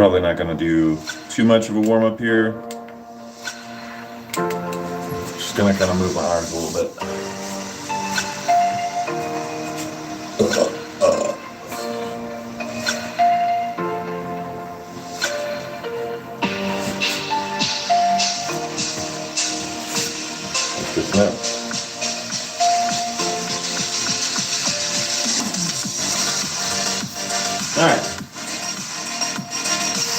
probably not going to do too much of a warm-up here. Just going to kind of move my arms a little bit. That's good to know. Alright.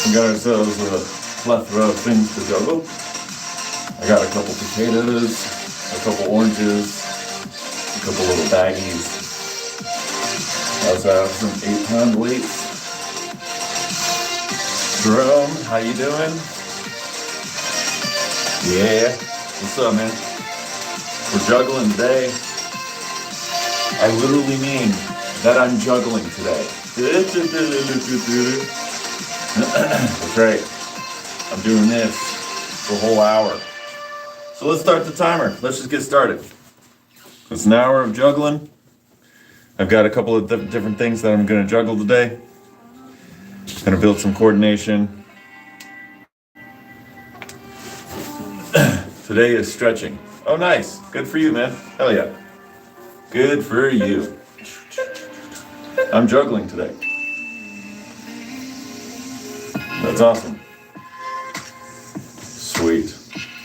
We got ourselves a plethora of things to juggle. I got a couple potatoes, a couple oranges, a couple little baggies. I also have some 8-pound weights. Jerome, how you doing? Yeah, what's up, man? We're juggling today. I literally mean that I'm juggling today. That's right. I'm doing this for a whole hour. So let's start the timer. Let's just get started. It's an hour of juggling. I've got a couple of different things that I'm going to juggle today. Going to build some coordination. Today is stretching. Oh, nice. Good for you, man. Hell yeah. Good for you. I'm juggling today. That's awesome. Sweet.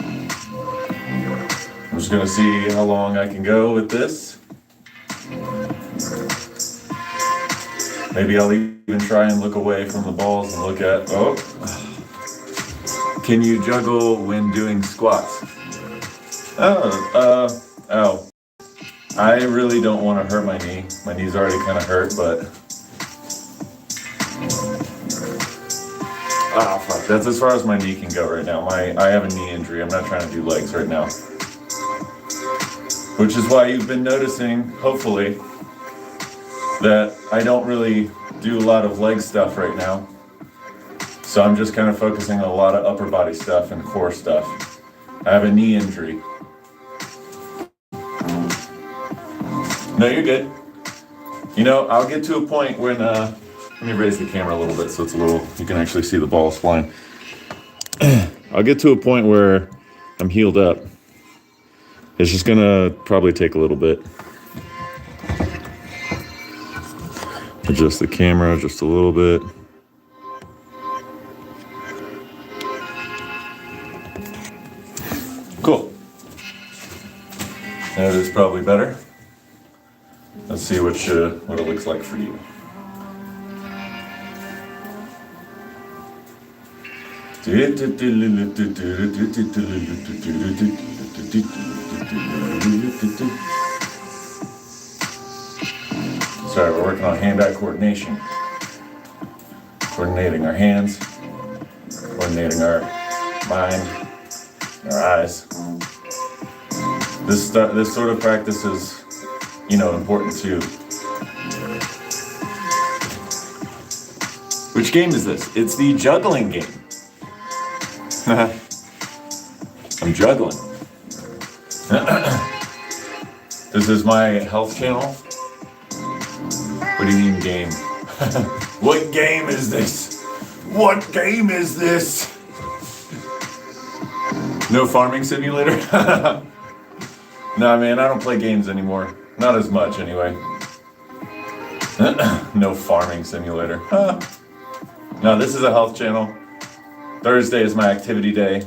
I'm just gonna see how long I can go with this. Maybe I'll even try and look away from the balls and look at, oh. Can you juggle when doing squats? Oh. I really don't want to hurt my knee. My knee's already kind of hurt, but fuck. That's as far as my knee can go right now. I have a knee injury. I'm not trying to do legs right now. Which is why you've been noticing, hopefully, that I don't really do a lot of leg stuff right now. So I'm just kind of focusing on a lot of upper body stuff and core stuff. I have a knee injury. No, you're good. You know, I'll get to a point when, let me raise the camera a little bit so it's a little, you can actually see the balls flying. I'll get to a point where I'm healed up. It's just gonna probably take a little bit. Adjust the camera just a little bit. Cool. That is probably better. Let's see what it looks like for you. Sorry, we're working on hand-eye coordination. Coordinating our hands, coordinating our mind, our eyes. This sort of practice is, important too. Which game is this? It's the juggling game. I'm juggling. This is my health channel. What do you mean game? What game is this? What game is this? No farming simulator? Nah, man, I don't play games anymore. Not as much, anyway. No farming simulator. No, this is a health channel. Thursday is my activity day.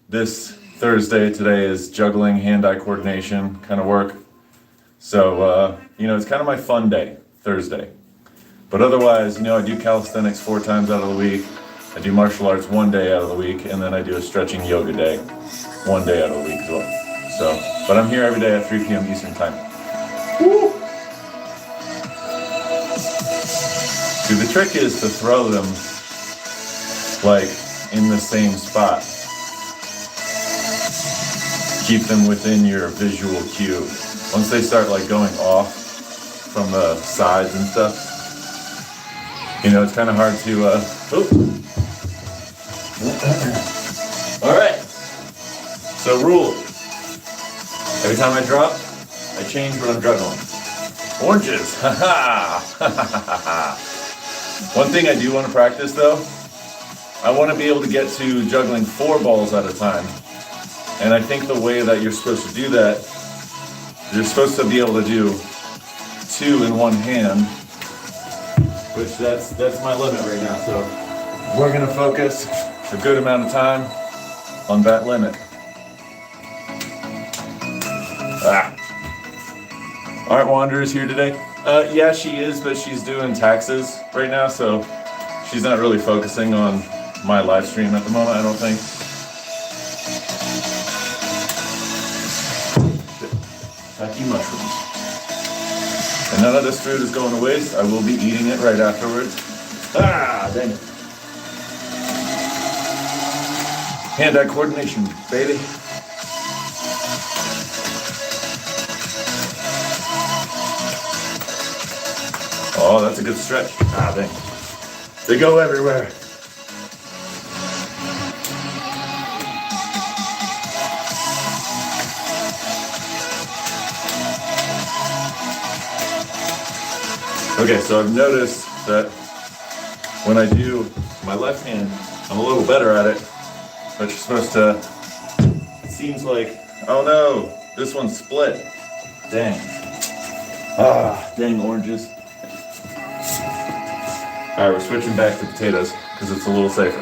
This Thursday today is juggling, hand-eye coordination kind of work. So, it's kind of my fun day, Thursday. But otherwise, I do calisthenics 4 times out of the week. I do martial arts 1 day out of the week, and then I do a stretching yoga day 1 day out of the week as well. So, but I'm here every day at 3 p.m. Eastern time. Woo! See, the trick is to throw them like in the same spot. Keep them within your visual cue. Once they start like going off from the sides and stuff, it's kind of hard to, All right. So rule. Every time I drop, I change what I'm juggling. Oranges. Ha ha. One thing I do want to practice though, I want to be able to get to juggling 4 balls at a time. And I think the way that you're supposed to do that, you're supposed to be able to do 2 in one hand, which that's my limit right now. So we're gonna focus a good amount of time on that limit. Aren't Wanderers here today? Yeah, she is, but she's doing taxes right now, so she's not really focusing on my live stream at the moment, I don't think. Taki mushrooms. And none of this food is going to waste. I will be eating it right afterwards. Dang it. Hand-eye coordination, baby. Oh, that's a good stretch. Dang. They go everywhere. Okay, so I've noticed that when I do my left hand, I'm a little better at it, but you're supposed to, it seems like, oh no, this one's split. Dang. Dang oranges. All right, we're switching back to potatoes because it's a little safer.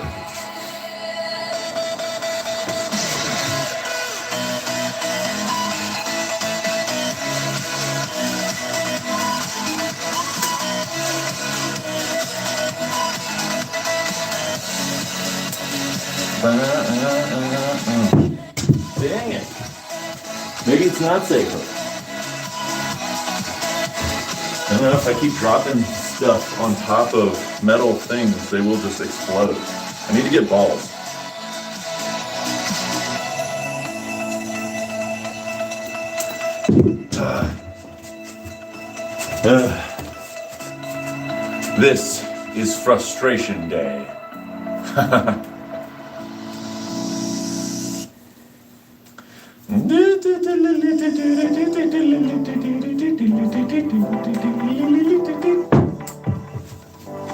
Dang it. Maybe it's not safer. I don't know, if I keep dropping stuff on top of metal things, they will just explode. I need to get balls. This is frustration day.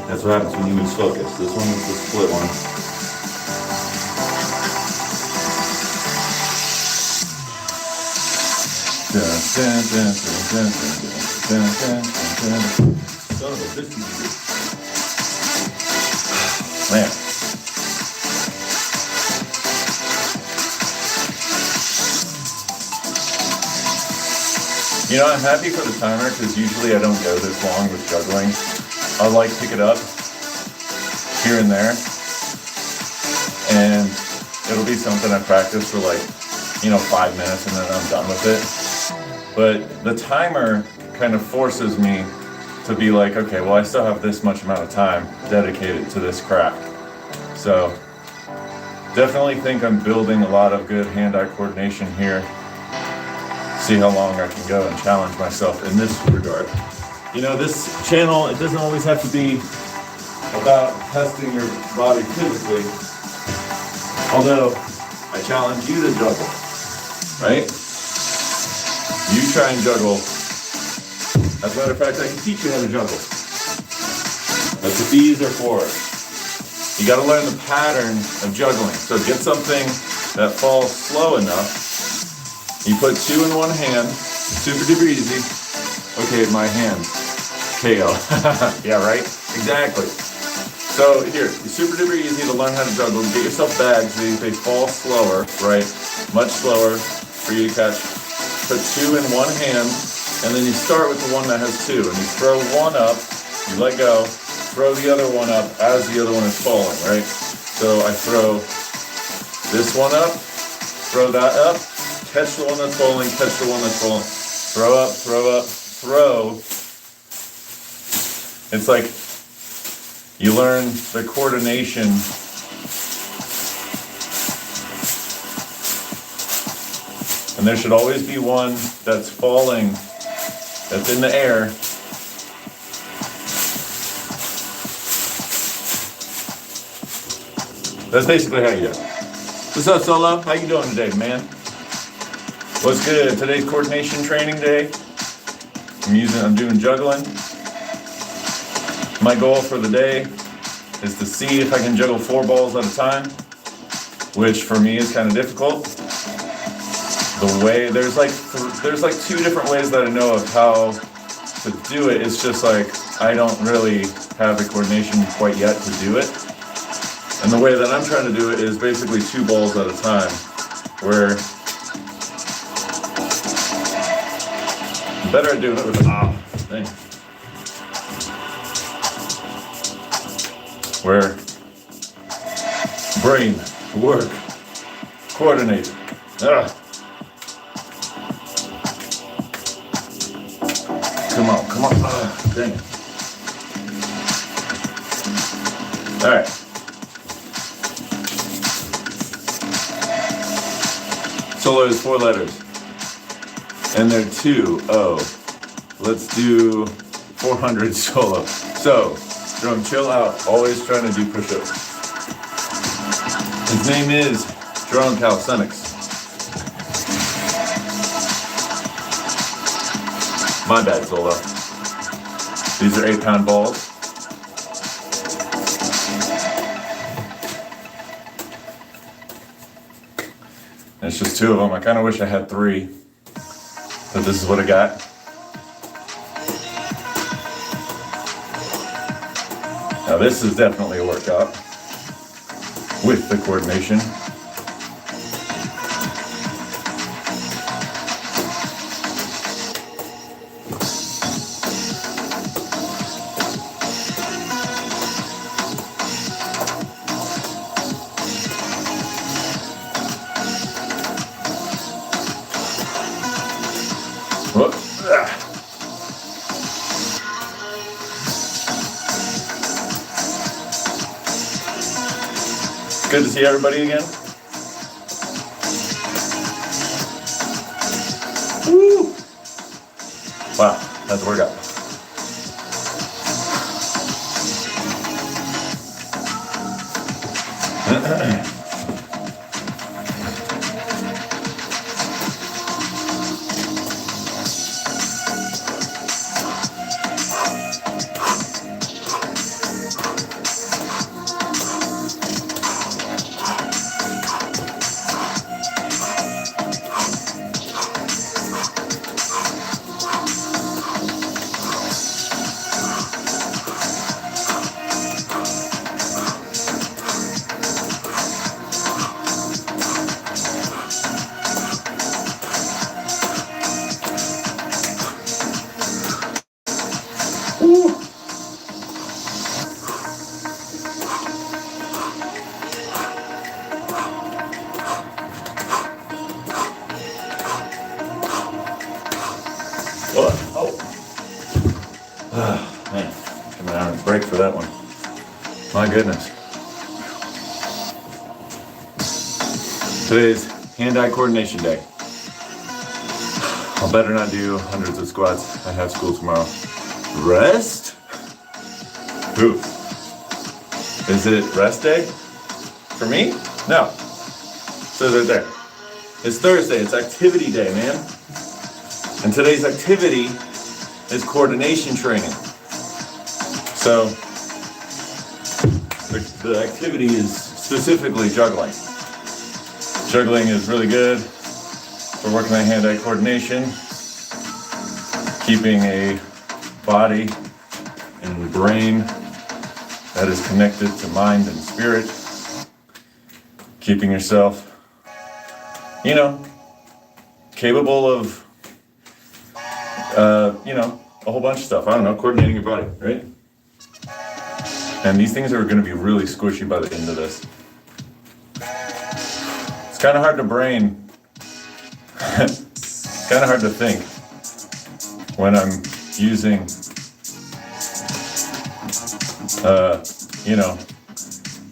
That's what happens when you lose focus. This one is the split one. Son of a biscuit. Man. You know, I'm happy for the timer because usually I don't go this long with juggling. I'll like pick it up here and there, and it'll be something I practice for like, 5 minutes and then I'm done with it. But the timer kind of forces me to be like, okay, well, I still have this much amount of time dedicated to this craft. So definitely think I'm building a lot of good hand-eye coordination here. See how long I can go and challenge myself in this regard. This channel, it doesn't always have to be about testing your body physically. Although, I challenge you to juggle, right? You try and juggle. As a matter of fact, I can teach you how to juggle. That's what these are for. You gotta learn the pattern of juggling. So get something that falls slow enough. You put 2 in one hand, super duper easy. Okay, my hand. KO. Yeah, right? Exactly. So here, it's super duper easy to learn how to juggle. Get yourself bags so they fall slower, right? Much slower for you to catch. Put 2 in one hand, and then you start with the one that has 2. And you throw one up, you let go, throw the other one up as the other one is falling, right? So I throw this one up, throw that up, catch the one that's falling, catch the one that's falling. Throw up, throw up, throw. It's like you learn the coordination. And there should always be one that's falling, that's in the air. That's basically how you do it. What's up, Solo? How you doing today, man? What's good? Today's coordination training day. I'm doing juggling. My goal for the day is to see if I can juggle 4 balls at a time, which for me is kind of difficult. There's like 2 different ways that I know of how to do it. It's just like I don't really have the coordination quite yet to do it. And the way that I'm trying to do it is basically 2 balls at a time, where I'm better at doing it with where brain, work, coordinate. Come on. Dang it. All right. Solo is 4 letters. And they're 2-0. Let's do 400 solo. So, Jerome, chill out. Always trying to do push-ups. His name is Jerome Calisthenics. My bad, Solo. These are 8-pound balls. And it's just 2 of them. I kind of wish I had 3, but this is what I got. Now this is definitely a workout with the coordination. Good to see everybody again. Woo! Wow, that's a workout. Man, coming out on a break for that one. My goodness. Today's hand-eye coordination day. I'll better not do hundreds of squats. I have school tomorrow. Rest? Who? Is it rest day? For me? No. So right there. It's Thursday. It's activity day, man. And today's activity is coordination training. So the activity is specifically juggling. Juggling is really good for working on hand-eye coordination, keeping a body and brain that is connected to mind and spirit, keeping yourself, capable of, a whole bunch of stuff. I don't know, coordinating your body, right? And these things are going to be really squishy by the end of this. It's kind of hard to brain. It's kind of hard to think when I'm using,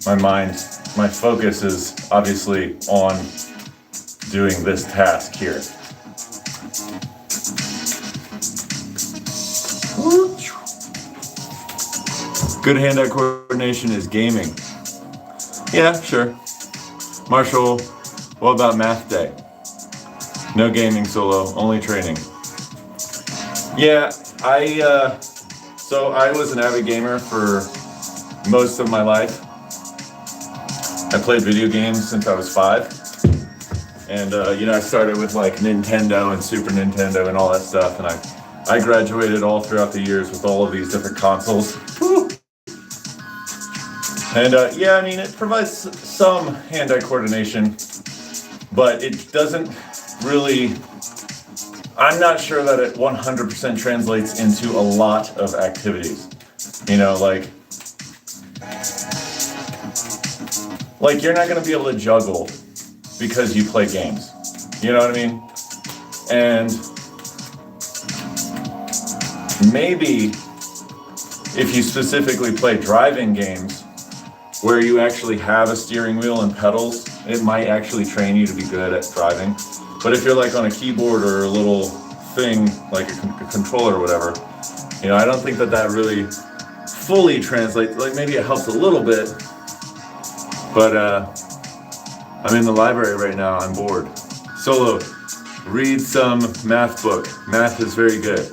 my mind. My focus is obviously on doing this task here. Good hand-eye coordination is gaming. Yeah, sure. Marshall, what about math day? No gaming, Solo, only training. Yeah, So I was an avid gamer for most of my life. I played video games since I was 5. And, I started with like Nintendo and Super Nintendo and all that stuff. And I graduated all throughout the years with all of these different consoles. Woo! And, it provides some hand-eye coordination, but it doesn't really, I'm not sure that it 100% translates into a lot of activities. Like you're not going to be able to juggle because you play games. You know what I mean? And maybe if you specifically play driving games where you actually have a steering wheel and pedals, it might actually train you to be good at driving. But if you're like on a keyboard or a little thing like a controller or whatever, I don't think that really fully translates. Like maybe it helps a little bit, but I'm in the library right now. I'm bored. Solo, read some math book. Math is very good.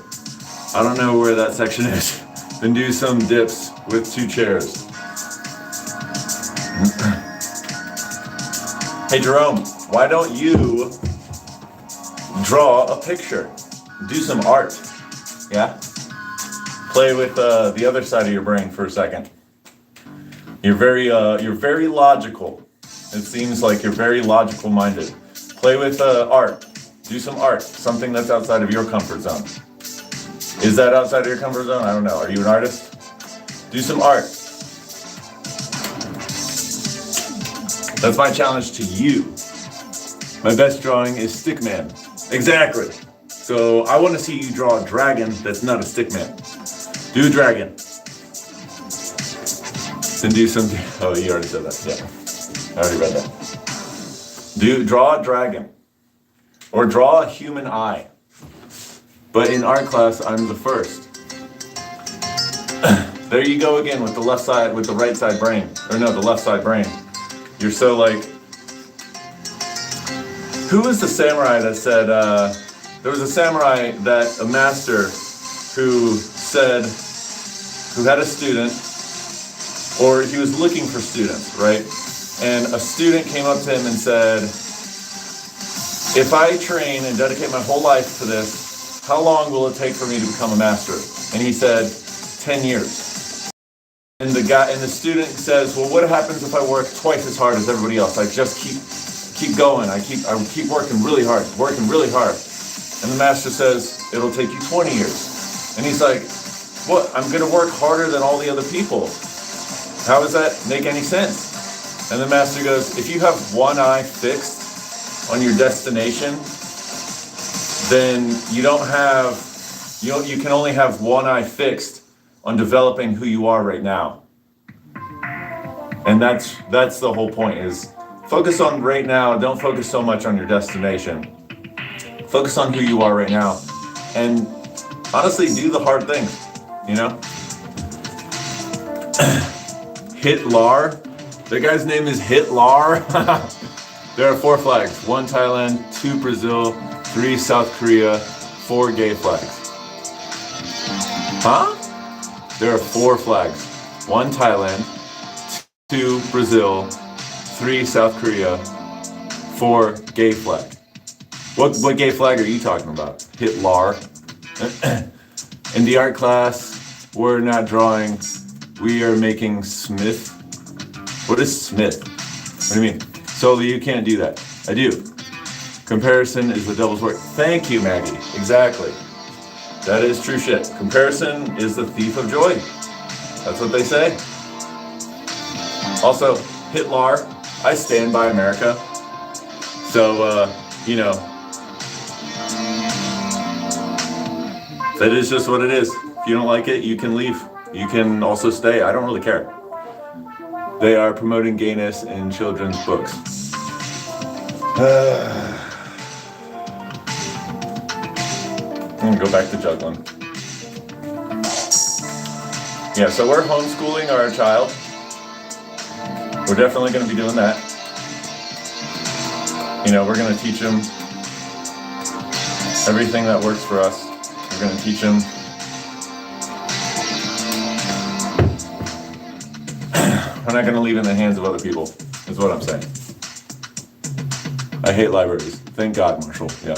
I don't know where that section is. Then do some dips with 2 chairs. Hey Jerome, why don't you draw a picture? Do some art. Yeah? Play with the other side of your brain for a second. You're very logical. It seems like you're very logical minded. Play with art. Do some art. Something that's outside of your comfort zone. Is that outside of your comfort zone? I don't know. Are you an artist? Do some art. That's my challenge to you. My best drawing is stickman. Exactly. So I want to see you draw a dragon that's not a stickman. Do a dragon. Then do something. Oh, you already said that. Yeah. I already read that. Draw a dragon. Or draw a human eye. But in art class, I'm the first. There you go again with the right side brain. Or no, the left side brain. You're so like, who was the samurai that said, there was a samurai a master who had a student, or he was looking for students, right? And a student came up to him and said, if I train and dedicate my whole life to this, how long will it take for me to become a master? And he said, 10 years. And the student says, well, what happens if I work twice as hard as everybody else? I just keep going. I keep working really hard. And the master says, it'll take you 20 years. And he's like, what? I'm going to work harder than all the other people. How does that make any sense? And the master goes, if you have one eye fixed on your destination, then you can only have one eye fixed on developing who you are right now. And that's the whole point, is focus on right now. Don't focus so much on your destination. Focus on who you are right now. And honestly, do the hard things, Hitler. The guy's name is Hitler. There are 4 flags. 1 Thailand, 2 Brazil, 3 South Korea, 4 gay flags. Huh? There are 4 flags. 1 Thailand, 2 Brazil, 3 South Korea, 4 gay flag. What gay flag are you talking about? Hitler. In the art class, we're not drawing. We are making Smith. What is Smith? What do you mean? So you can't do that. I do. Comparison is the devil's work. Thank you, Maggie. Exactly. That is true shit. Comparison is the thief of joy. That's what they say. Also, Hitler, I stand by America. So, that is just what it is. If you don't like it, you can leave. You can also stay. I don't really care. They are promoting gayness in children's books. I'm gonna go back to juggling. Yeah, so we're homeschooling our child. We're definitely gonna be doing that. We're gonna teach him everything that works for us. We're gonna teach him We're not going to leave it in the hands of other people, is what I'm saying. I hate libraries. Thank God, Marshall. Yeah.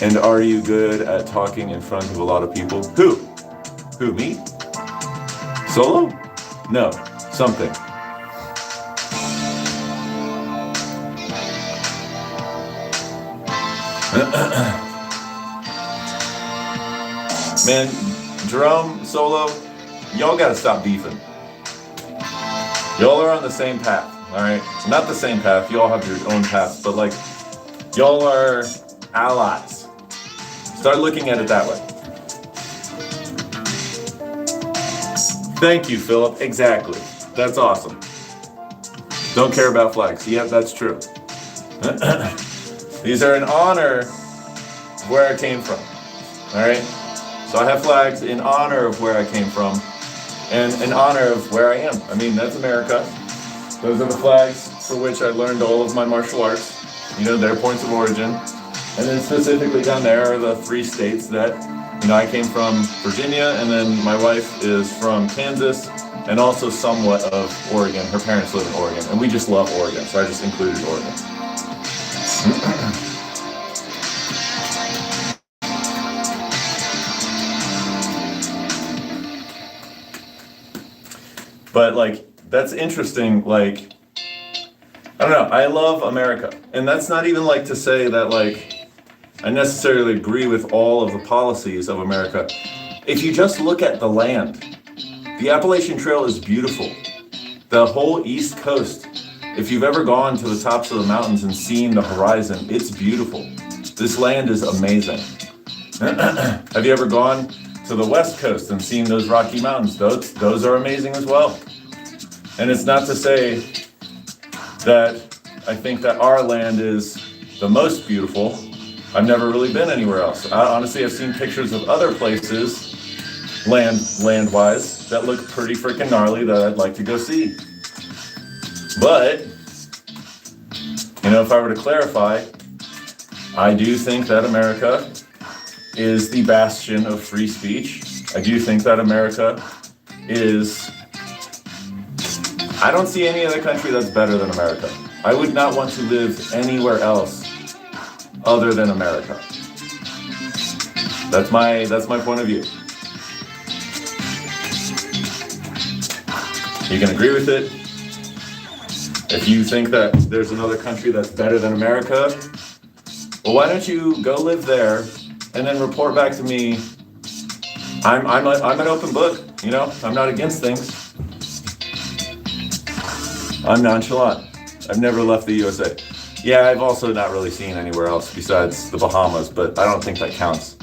And are you good at talking in front of a lot of people? Who? Who, me? Solo? No, something. Man, Jerome, Solo, y'all gotta stop beefing. Y'all are on the same path, alright? Not the same path, y'all have your own paths, but like, y'all are allies. Start looking at it that way. Thank you, Philip. Exactly. That's awesome. Don't care about flags. Yep, that's true. These are in honor of where I came from. Alright? So I have flags in honor of where I came from and in honor of where I am. I mean, that's America. Those are the flags for which I learned all of my martial arts. You know, their points of origin. And then specifically down there are the 3 states that, you know, I came from Virginia, and then my wife is from Kansas, and also somewhat of Oregon. Her parents live in Oregon, and we just love Oregon, so I just included Oregon. But like, that's interesting, like, I don't know, I love America. And that's not even like to say that like, I necessarily agree with all of the policies of America. If you just look at the land, the Appalachian Trail is beautiful. The whole East Coast, if you've ever gone to the tops of the mountains and seen the horizon, it's beautiful. This land is amazing. Have you ever gone to the West Coast and seen those Rocky Mountains? Those are amazing as well. And it's not to say that I think that our land is the most beautiful. I've never really been anywhere else. Honestly, I've seen pictures of other places, land-wise, that look pretty freaking gnarly that I'd like to go see. But, you know, if I were to clarify, I do think that America is the bastion of free speech. I do think that America is... I don't see any other country that's better than America. I would not want to live anywhere else other than America. That's my point of view. You can agree with it. If you think that there's another country that's better than America, well, why don't you go live there and then report back to me? I'm an open book, you know? I'm not against things. I'm nonchalant. I've never left the USA. Yeah, I've also not really seen anywhere else besides the Bahamas, but I don't think that counts.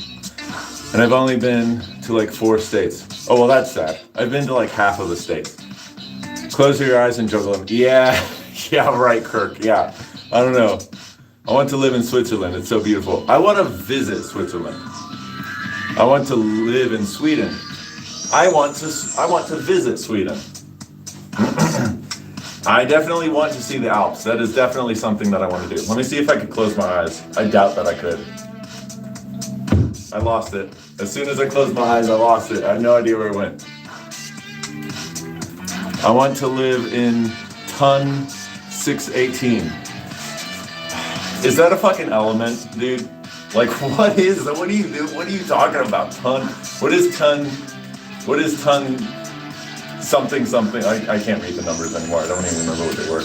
And I've only been to like 4 states. Oh, well, that's sad. I've been to like half of the states. Close your eyes and juggle them. Yeah, yeah, right, Kirk. Yeah, I don't know. I want to live in Switzerland. It's so beautiful. I want to visit Switzerland. I want to live in Sweden. I want to visit Sweden. I definitely want to see the Alps. That is definitely something that I want to do. Let me see if I could close my eyes. I doubt that I could. I lost it. As soon as I closed my eyes, I lost it. I have no idea where it went. I want to live in Ton 618. Is that a fucking element, dude? Like, what do you do? What are you talking about, Ton? What is Ton something? I can't read the numbers anymore. I don't even remember what they were.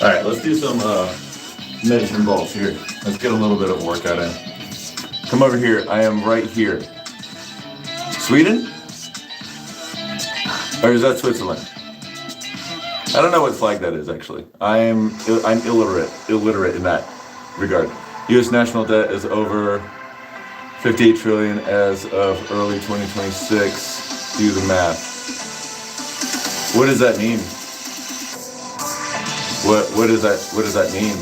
All right, let's do some medicine balls here. Let's get a little bit of workout in. Come over here. I am right here. Sweden? Or is that Switzerland? I don't know what flag that is, actually. I'm illiterate in that regard. U.S. national debt is over 58 trillion as of early 2026. Do the math. What does that mean? What does that mean?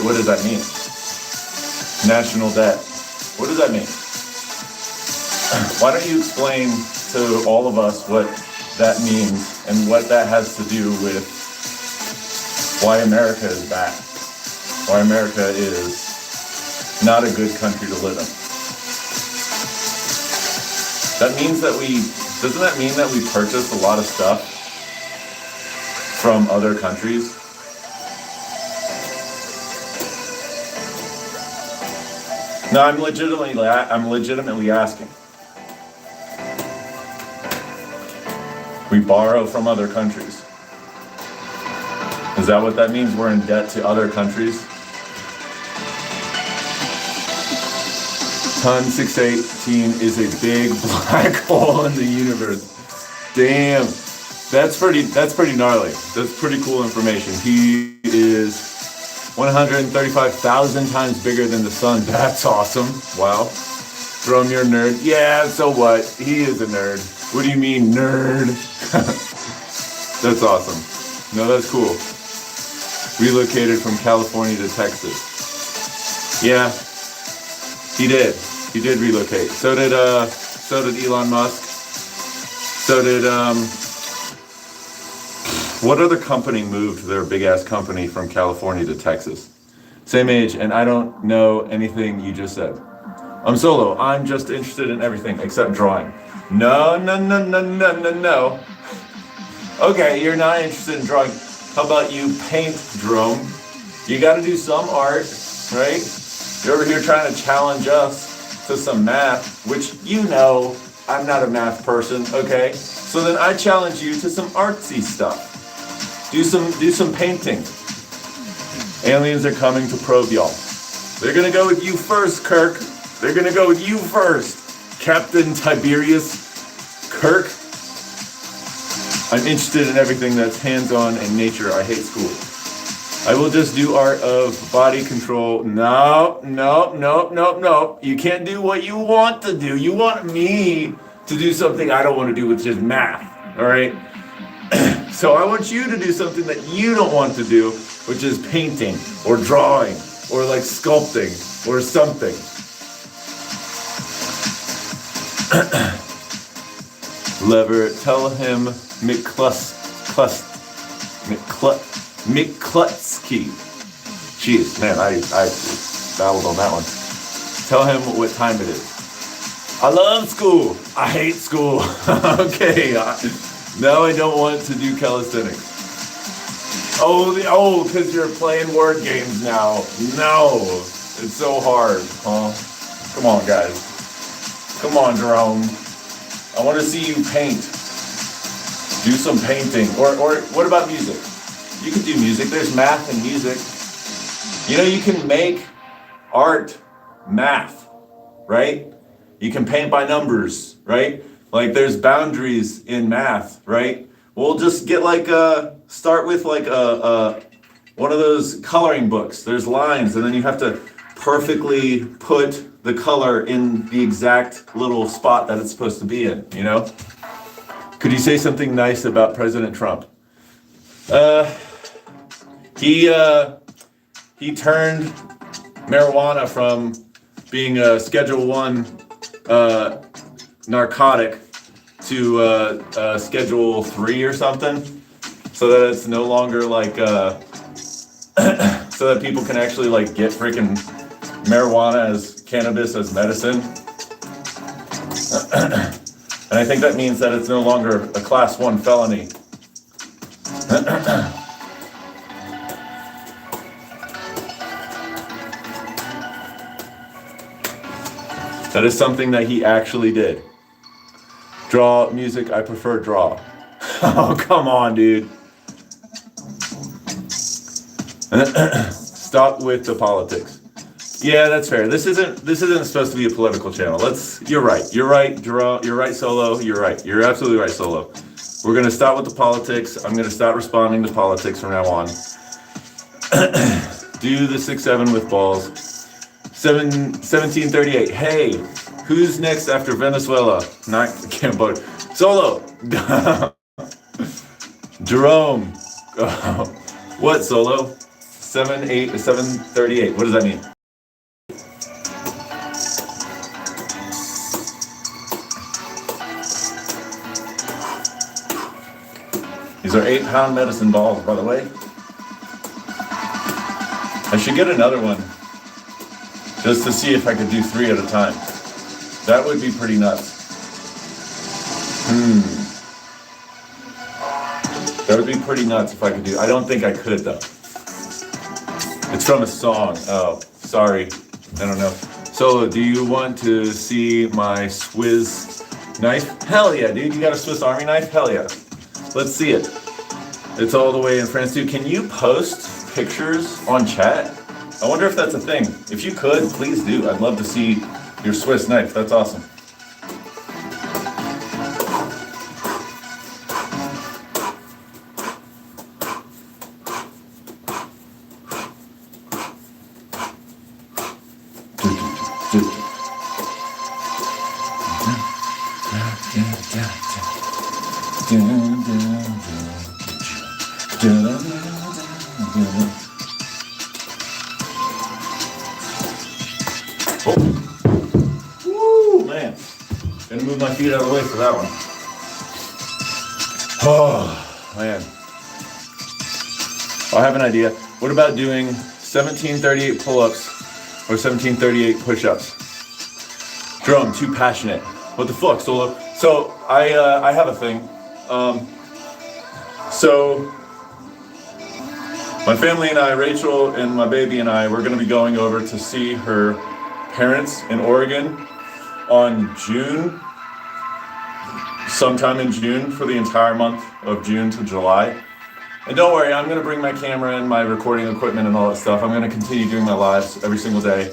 What does that mean? national debt. What does that mean? Why don't you explain to all of us what that means and what that has to do with why America is bad, why America is not a good country to live in. Doesn't that mean that we purchase a lot of stuff from other countries? No, I'm legitimately asking. We borrow from other countries. Is that what that means? We're in debt to other countries? Ton 618 is a big black hole in the universe. Damn, that's pretty gnarly. That's pretty cool information. He is 135,000 times bigger than the sun. That's awesome. Wow. Jerome, you're a nerd. Yeah, so what? He is a nerd. What do you mean, nerd? That's awesome. No, that's cool. Relocated from California to Texas. Yeah, he did. He did relocate. So did Elon Musk. So did what other company moved their big ass company from California to Texas? Same age, and I don't know anything you just said. I'm solo. I'm just interested in everything except drawing. No. Okay, you're not interested in drawing. How about you paint, Jerome? You got to do some art, right? You're over here trying to challenge us to some math, which you know I'm not a math person, okay? So then I challenge you to some artsy stuff. Do some painting. Aliens are coming to probe y'all. They're gonna go with you first, Kirk. They're gonna go with you first, Captain Tiberius Kirk. I'm interested in everything that's hands-on and nature. I hate school. I will just do art of body control. No. You can't do what you want to do. You want me to do something I don't want to do, which is math, all right? So I want you to do something that you don't want to do, which is painting or drawing or like sculpting or something. Lever, tell him McClutsky. Jeez, man, I battled on that one. Tell him what time it is. I love school. I hate school. Okay. Now I don't want to do calisthenics. Oh, because you're playing word games now. No, it's so hard, huh? Come on, guys. Come on, Jerome. I want to see you paint. Do some painting. Or what about music? You can do music. There's math and music. You know, you can make art math, right? You can paint by numbers, right? Like there's boundaries in math, right? We'll just get start with one of those coloring books. There's lines and then you have to perfectly put the color in the exact little spot that it's supposed to be in, you know? Could you say something nice about President Trump? He turned marijuana from being a Schedule 1 narcotic to Schedule 3 or something, so that it's no longer like so that people can actually like get freaking marijuana as cannabis as medicine. And I think that means that it's no longer a Class 1 felony. That is something that he actually did. Draw music, I prefer draw. Oh, come on, dude. Stop with the politics. Yeah, that's fair. This isn't supposed to be a political channel. You're right, Draw. You're right, Solo. You're right. You're absolutely right, Solo. We're gonna stop with the politics. I'm gonna stop responding to politics from now on. Do the 6-7 with balls. 1738. Hey, who's next after Venezuela? Not Cambodia. Solo. Jerome. What, Solo? 738. What does that mean? These are 8-pound medicine balls, by the way. I should get another one just to see if I could do 3 at a time. That would be pretty nuts. That would be pretty nuts if I could do. I don't think I could though. It's from a song. Oh, sorry. I don't know. Solo, do you want to see my Swiss knife? Hell yeah, dude. You got a Swiss Army knife? Hell yeah. Let's see it. It's all the way in France too. Can you post pictures on chat? I wonder if that's a thing. If you could, please do. I'd love to see your Swiss knife. That's awesome. Woo, man. Gonna move my feet out of the way for that one. Oh, man. I have an idea. What about doing 1738 pull-ups or 1738 push-ups? Drum, too passionate. What the fuck, Solo? So, I have a thing. So, my family and I, Rachel and my baby and I, we're going to be going over to see her parents in Oregon on sometime in June, for the entire month of June to July. And don't worry, I'm going to bring my camera and my recording equipment and all that stuff. I'm going to continue doing my lives every single day.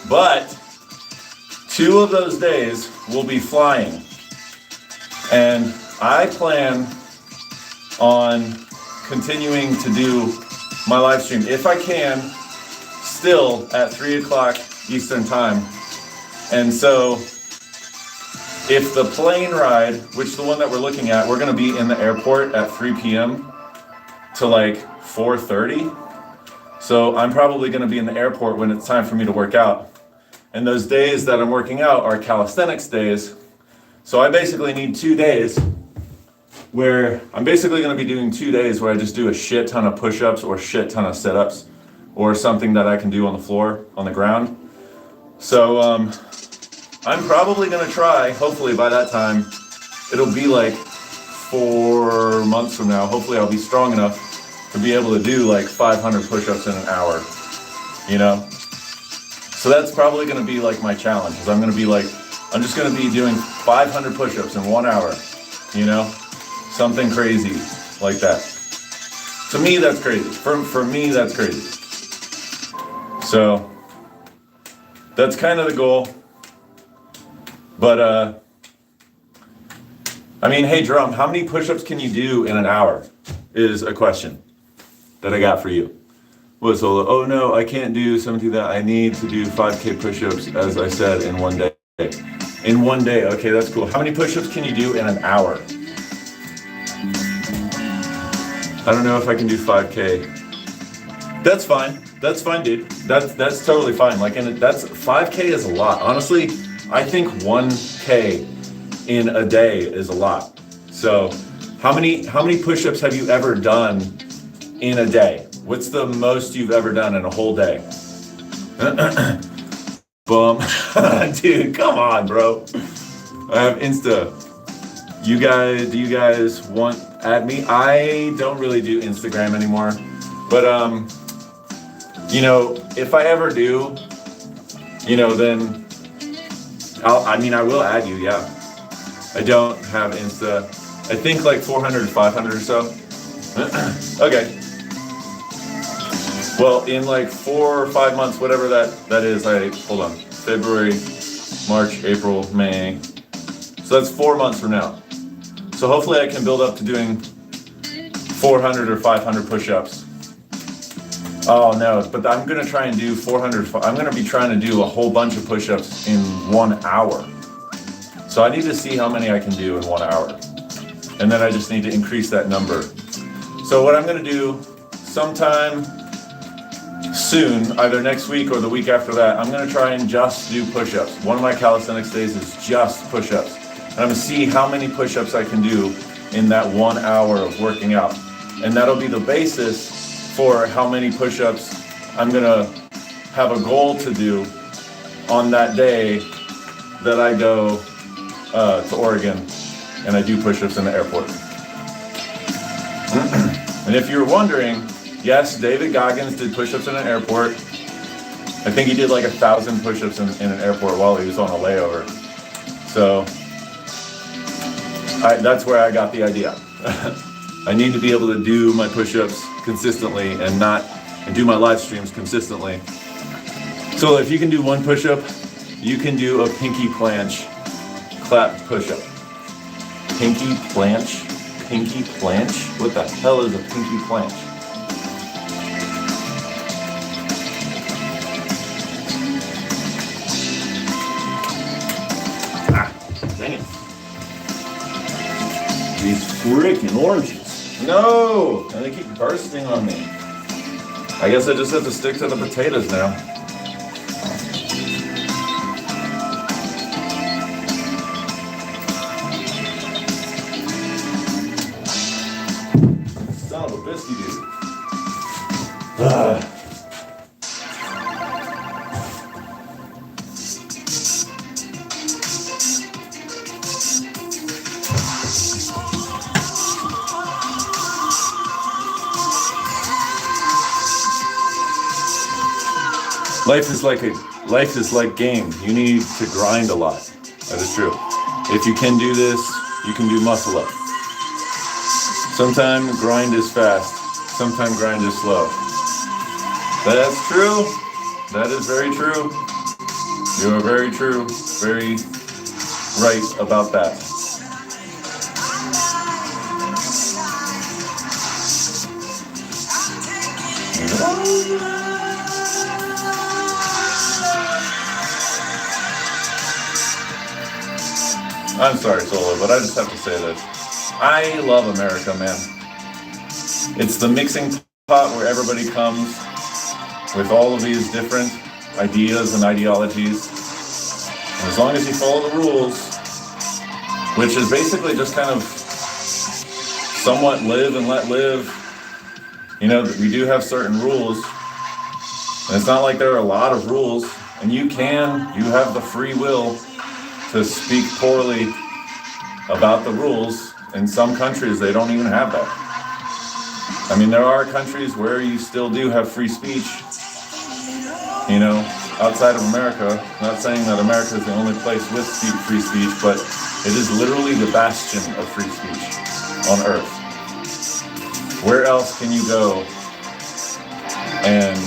But 2 of those days will be flying. And I plan on continuing to do my live stream, if I can, still at 3 o'clock Eastern time. And so if the plane ride, which the one that we're looking at, we're going to be in the airport at 3 p.m. to like 4:30. So I'm probably going to be in the airport when it's time for me to work out. And those days that I'm working out are calisthenics days. So I basically need 2 days where I'm basically going to be doing 2 days where I just do a shit ton of push-ups or shit ton of sit-ups or something that I can do on the floor, on the ground. So I'm probably going to try, hopefully by that time, it'll be like 4 months from now. Hopefully I'll be strong enough to be able to do like 500 push-ups in an hour, you know? So that's probably going to be like my challenge, is I'm just going to be doing 500 push-ups in 1 hour, you know? Something crazy like that. To me, that's crazy. For me, that's crazy. So that's kind of the goal. But, I mean, hey, Drum, how many push-ups can you do in an hour is a question that I got for you. What's Ola? Oh, no, I can't do something that. I need to do 5K push-ups, as I said, in 1 day. In 1 day, okay, that's cool. How many push-ups can you do in an hour? I don't know if I can do 5K. That's fine. That's fine, dude. That's totally fine. Like, and that's 5K is a lot. Honestly, I think 1K in a day is a lot. So, how many push-ups have you ever done in a day? What's the most you've ever done in a whole day? Boom. Dude, come on, bro. I have Insta. Do you guys want add me? I don't really do Instagram anymore. But you know, if I ever do, you know, then I will add you, yeah. I don't have Insta. I think like 400, 500 or so. Okay. Well, in like 4 or 5 months, whatever that is, hold on. February, March, April, May. So that's 4 months from now. So hopefully I can build up to doing 400 or 500 push-ups. Oh no, but I'm gonna try and do 400. I'm gonna be trying to do a whole bunch of push-ups in 1 hour. So I need to see how many I can do in 1 hour. And then I just need to increase that number. So what I'm gonna do sometime soon, either next week or the week after that, I'm gonna try and just do push-ups. One of my calisthenics days is just push-ups. And I'm gonna see how many push-ups I can do in that 1 hour of working out. And that'll be the basis for how many push-ups I'm gonna have a goal to do on that day that I go to Oregon and I do push-ups in the airport. And if you're wondering, yes, David Goggins did push-ups in an airport. I think he did like 1,000 push-ups in an airport while he was on a layover. So that's where I got the idea. I need to be able to do my push-ups consistently and do my live streams consistently. So if you can do one push-up, you can do a pinky planche clap push-up. Pinky planche? Pinky planche? What the hell is a pinky planche? Dang it. These freaking oranges. No! And they keep bursting on me. I guess I just have to stick to the potatoes now. Son of a biscuit, dude. Life is like game. You need to grind a lot. That is true. If you can do this, you can do muscle up. Sometimes grind is fast. Sometimes grind is slow. That's true. That is very true. You are very true. Very right about that. I'm sorry, Solo, but I just have to say this. I love America, man. It's the mixing pot where everybody comes with all of these different ideas and ideologies. And as long as you follow the rules, which is basically just kind of somewhat live and let live, you know, we do have certain rules. And it's not like there are a lot of rules. And you have the free will to speak poorly about the rules. In some countries, they don't even have that. I mean, there are countries where you still do have free speech, you know, outside of America. I'm not saying that America is the only place with free speech, but it is literally the bastion of free speech on earth. Where else can you go and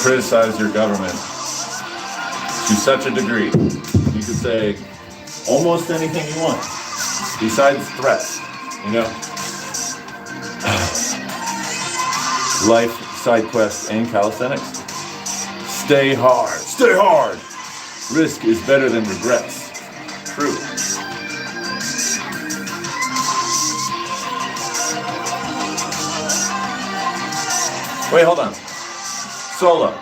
criticize your government to such a degree? You could say almost anything you want, besides threats, you know. Life, side quests, and calisthenics. Stay hard. Stay hard. Risk is better than regrets. True. Wait, hold on. Solo.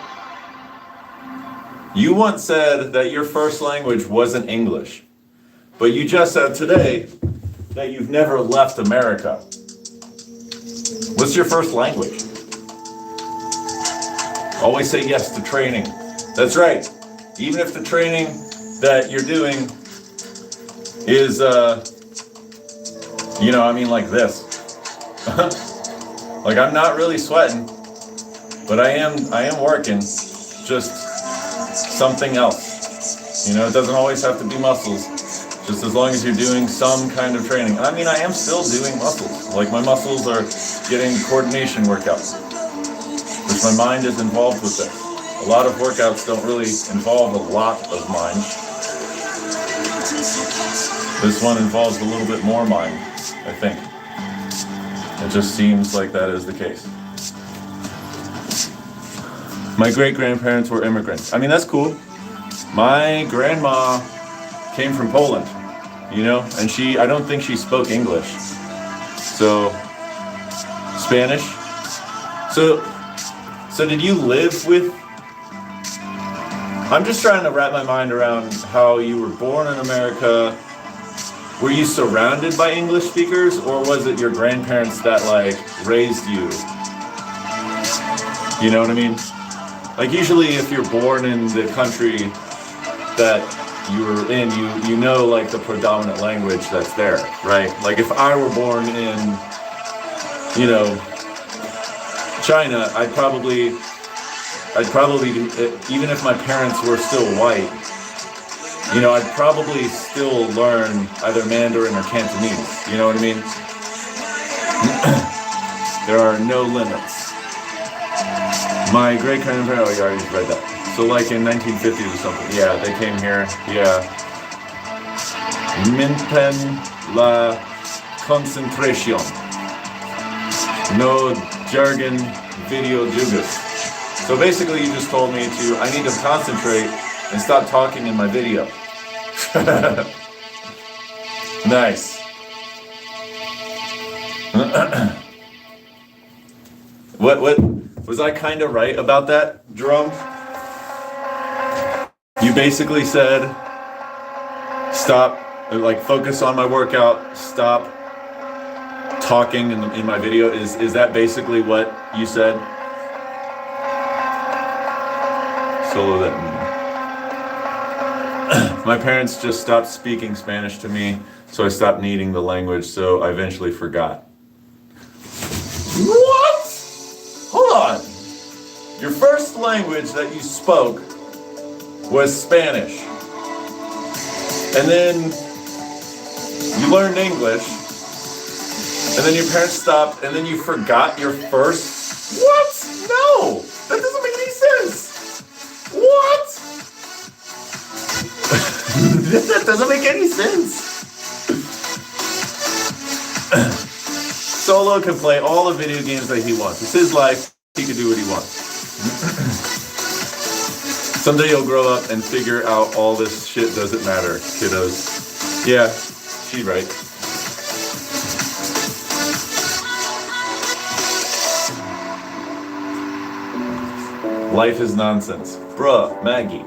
You once said that your first language wasn't English, but you just said today that you've never left America. What's your first language? Always say yes to training. That's right. Even if the training that you're doing is, like this. Like, I'm not really sweating, but I am working. Just something else. You know, it doesn't always have to be muscles. Just as long as you're doing some kind of training. I mean, I am still doing muscles. Like, my muscles are getting coordination workouts, which my mind is involved with this. A lot of workouts don't really involve a lot of mind. This one involves a little bit more mind, I think. It just seems like that is the case. My great-grandparents were immigrants. I mean, that's cool. My grandma came from Poland, you know, and I don't think she spoke English. So, Spanish. So did you live with... I'm just trying to wrap my mind around how you were born in America were you surrounded by English speakers, or was it your grandparents that like raised you? You know what I mean? Like usually if you're born in the country that you're in, you know like the predominant language that's there, right? Like if I were born in, you know, China, I'd probably, even if my parents were still white, you know, I'd probably still learn either Mandarin or Cantonese. You know what I mean? There are no limits. My great-grandparents, oh, you already read that. So like in 1950s or something, yeah, they came here, yeah. Minpen la concentration. No jargon video jugas. So basically you just told me I need to concentrate and stop talking in my video. Nice. What was I kind of right about that, Jerome? You basically said stop, like focus on my workout, stop talking in my video. Is that basically what you said? Solo that. My parents just stopped speaking Spanish to me, so I stopped needing the language, so I eventually forgot. What? Hold on. Your first language that you spoke was Spanish. And then you learned English, and then your parents stopped, and then you forgot your first... What? No! That doesn't make any sense! What? That doesn't make any sense. Solo can play all the video games that he wants. It's his life. He can do what he wants. Someday you'll grow up and figure out all this shit doesn't matter, kiddos. Yeah, she's right. Life is nonsense. Bruh, Maggie.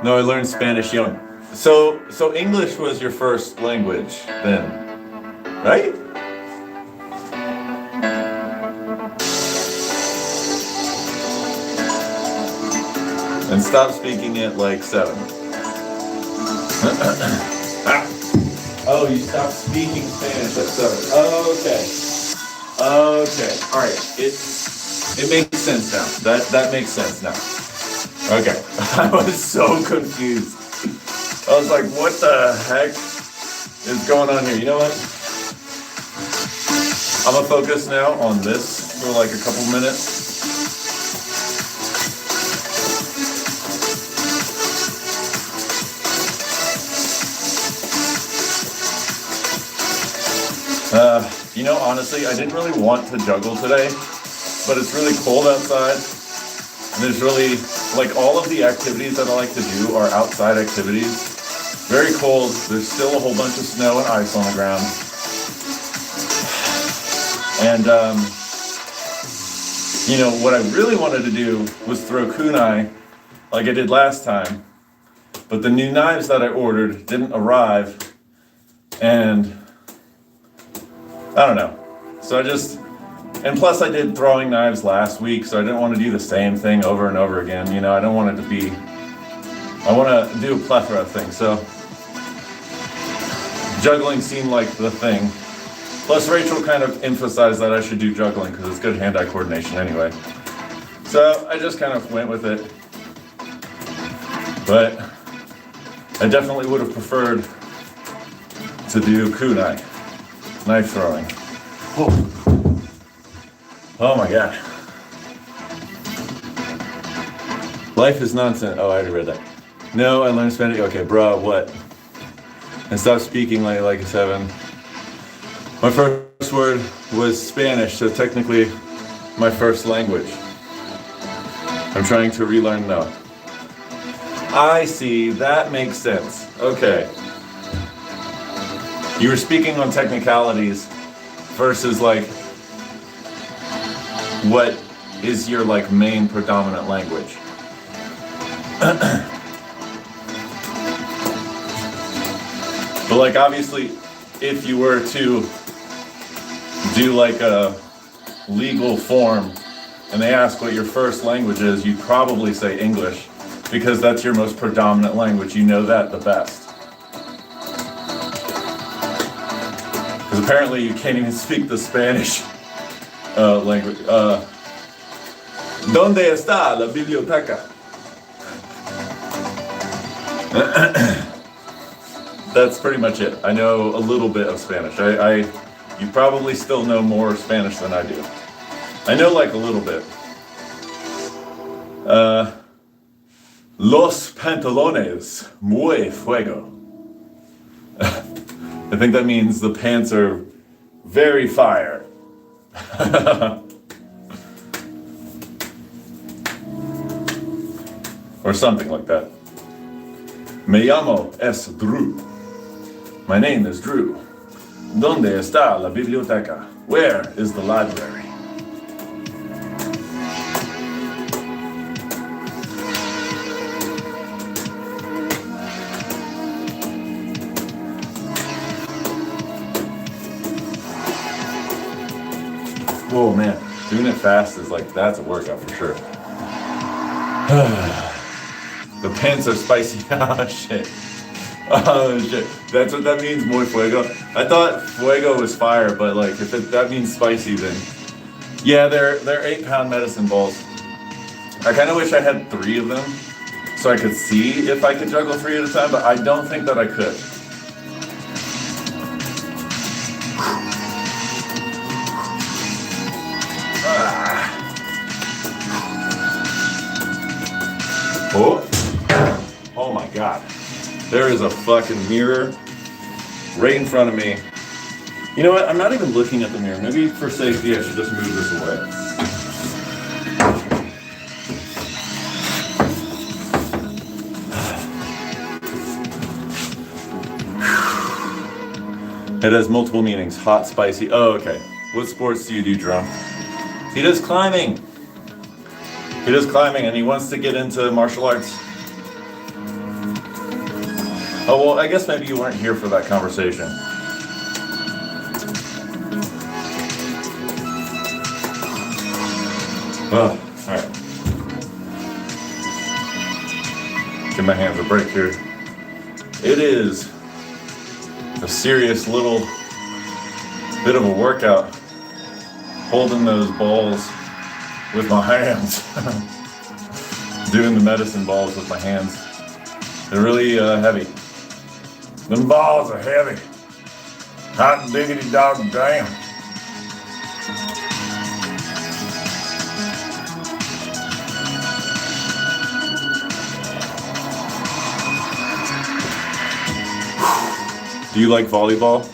No, I learned Spanish young. So English was your first language then, right? And stop speaking it like 7. Oh, you stopped speaking Spanish at 7. Oh, okay. All right. It makes sense now. That makes sense now. Okay. I was so confused. I was like, what the heck is going on here? You know what? I'm gonna focus now on this for like a couple minutes. You know, honestly, I didn't really want to juggle today, but it's really cold outside. And there's really, like, all of the activities that I like to do are outside activities. Very cold. There's still a whole bunch of snow and ice on the ground. And, you know, what I really wanted to do was throw kunai like I did last time. But the new knives that I ordered didn't arrive. And I don't know. So and plus I did throwing knives last week, so I didn't want to do the same thing over and over again. You know, I don't want it to be, I want to do a plethora of things. So juggling seemed like the thing. Plus Rachel kind of emphasized that I should do juggling because it's good hand-eye coordination anyway. So I just kind of went with it. But I definitely would have preferred to do kunai. Knife throwing. Oh my god. Life is nonsense. Oh, I already read that. No, I learned Spanish. Okay, bruh, what? And stop speaking like a 7. My first word was Spanish, so technically my first language. I'm trying to relearn now. I see, that makes sense. Okay. You were speaking on technicalities versus like what is your like main predominant language. But like obviously if you were to do like a legal form and they ask what your first language is, you'd probably say English because that's your most predominant language. You know that the best. Because apparently you can't even speak the Spanish language. ¿Dónde está la biblioteca? That's pretty much it. I know a little bit of Spanish. You probably still know more Spanish than I do. I know like a little bit. Los pantalones muy fuego. I think that means the pants are very fire. Or something like that. Me llamo es Drew. My name is Drew. ¿Dónde está la biblioteca? Where is the library? Whoa, man, doing it fast is like, that's a workout for sure. The pants are spicy. Oh shit. Oh shit. That's what that means, muy fuego. I thought fuego was fire, but like if that means spicy, then yeah, they're 8-pound medicine balls. I kind of wish I had 3 of them so I could see if I could juggle 3 at a time, but I don't think that I could. Oh my God. There is a fucking mirror right in front of me. You know what? I'm not even looking at the mirror. Maybe for safety I should just move this away. It has multiple meanings. Hot, spicy. Oh, okay. What sports do you do, Drum? He does climbing. He does climbing and he wants to get into martial arts. Oh, well, I guess maybe you weren't here for that conversation. Oh, all right. Give my hands a break here. It is a serious little bit of a workout holding those balls with my hands. Doing the medicine balls with my hands. They're really heavy. Them balls are heavy. Hot diggity dog damn. Do you like volleyball?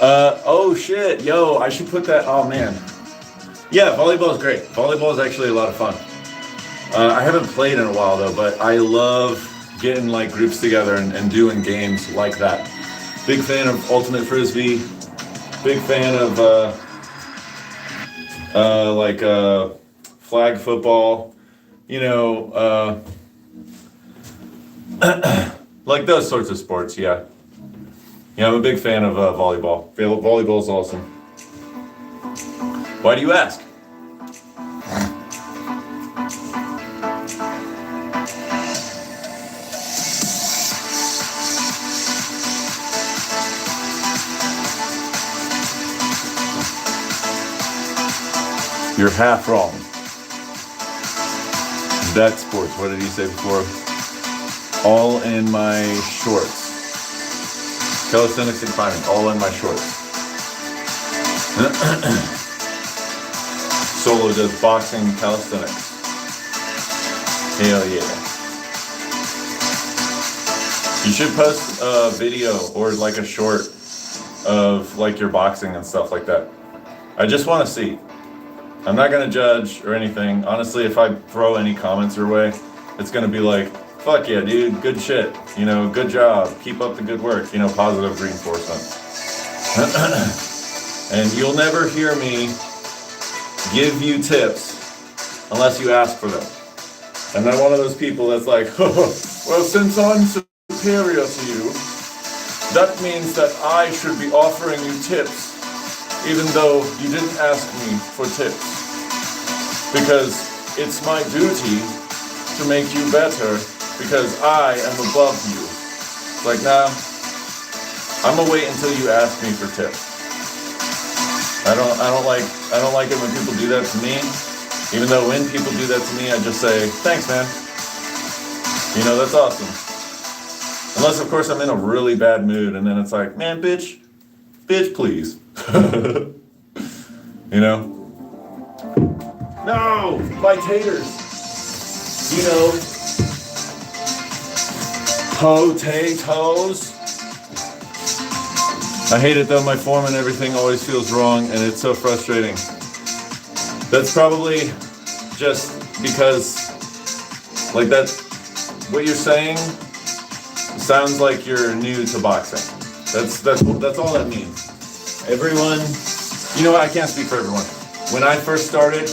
Oh shit, yo, I should put that, oh man. Yeah, volleyball is great. Volleyball is actually a lot of fun. I haven't played in a while though, but I love getting like groups together and doing games like that. Big fan of Ultimate Frisbee. Big fan of flag football. You know, like those sorts of sports, yeah. Yeah, I'm a big fan of volleyball. Volleyball is awesome. Why do you ask? You're half wrong. That sports, what did he say before? All in my shorts. Calisthenics and climbing, all in my shorts. Solo does boxing, calisthenics. Hell yeah. You should post a video or like a short of like your boxing and stuff like that. I just want to see. I'm not going to judge or anything. Honestly, if I throw any comments your way, it's going to be like, fuck yeah, dude, good shit. You know, good job. Keep up the good work. You know, positive reinforcement. And you'll never hear me give you tips unless you ask for them. I'm not one of those people that's like, oh, well, since I'm superior to you, that means that I should be offering you tips, even though you didn't ask me for tips. Because it's my duty to make you better, because I am above you. It's like, nah, I'm gonna wait until you ask me for tips. I don't like it when people do that to me. Even though when people do that to me, I just say, thanks, man. You know, that's awesome. Unless, of course, I'm in a really bad mood, and then it's like, man, bitch, please. You know? No, my taters. You know, potatoes. I hate it though, my form and everything always feels wrong, and it's so frustrating. That's probably just because, like, that, what you're saying sounds like you're new to boxing. That's all that means. Everyone, you know what, I can't speak for everyone. When I first started,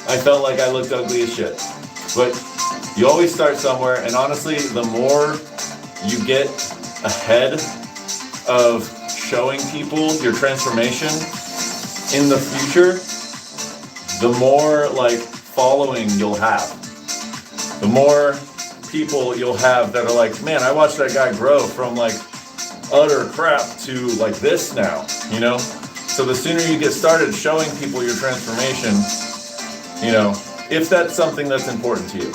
I felt like I looked ugly as shit. But you always start somewhere, and honestly, the more you get ahead of showing people your transformation in the future, the more like following you'll have. The more people you'll have that are like, man, I watched that guy grow from like utter crap to like this now, you know? So the sooner you get started showing people your transformation, you know, if that's something that's important to you.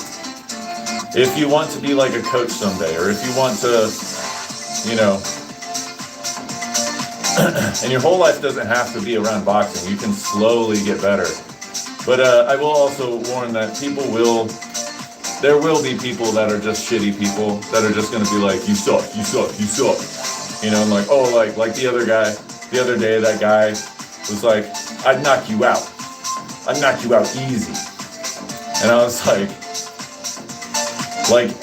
If you want to be like a coach someday, or if you want to, you know, and your whole life doesn't have to be around boxing. You can slowly get better. But I will also warn that there will be people that are just shitty people that are just going to be like, you suck. You know, and like, oh, like the other day, that guy was like, I'd knock you out easy. And I was like,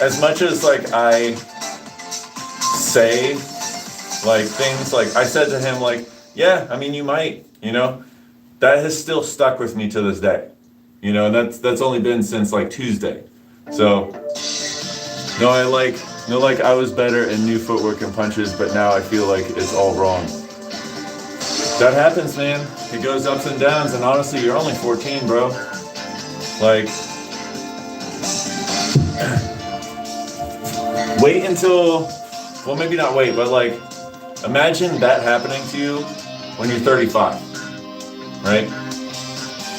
as much as like I say like things, like I said to him, like, yeah, I mean, you might, you know, that has still stuck with me to this day, you know, and that's only been since like Tuesday. So no, I was better in new footwork and punches, but now I feel like it's all wrong. That happens, man. It goes ups and downs, and honestly, you're only 14, bro. Like, wait until, well, maybe not wait, but like, imagine that happening to you when you're 35, right?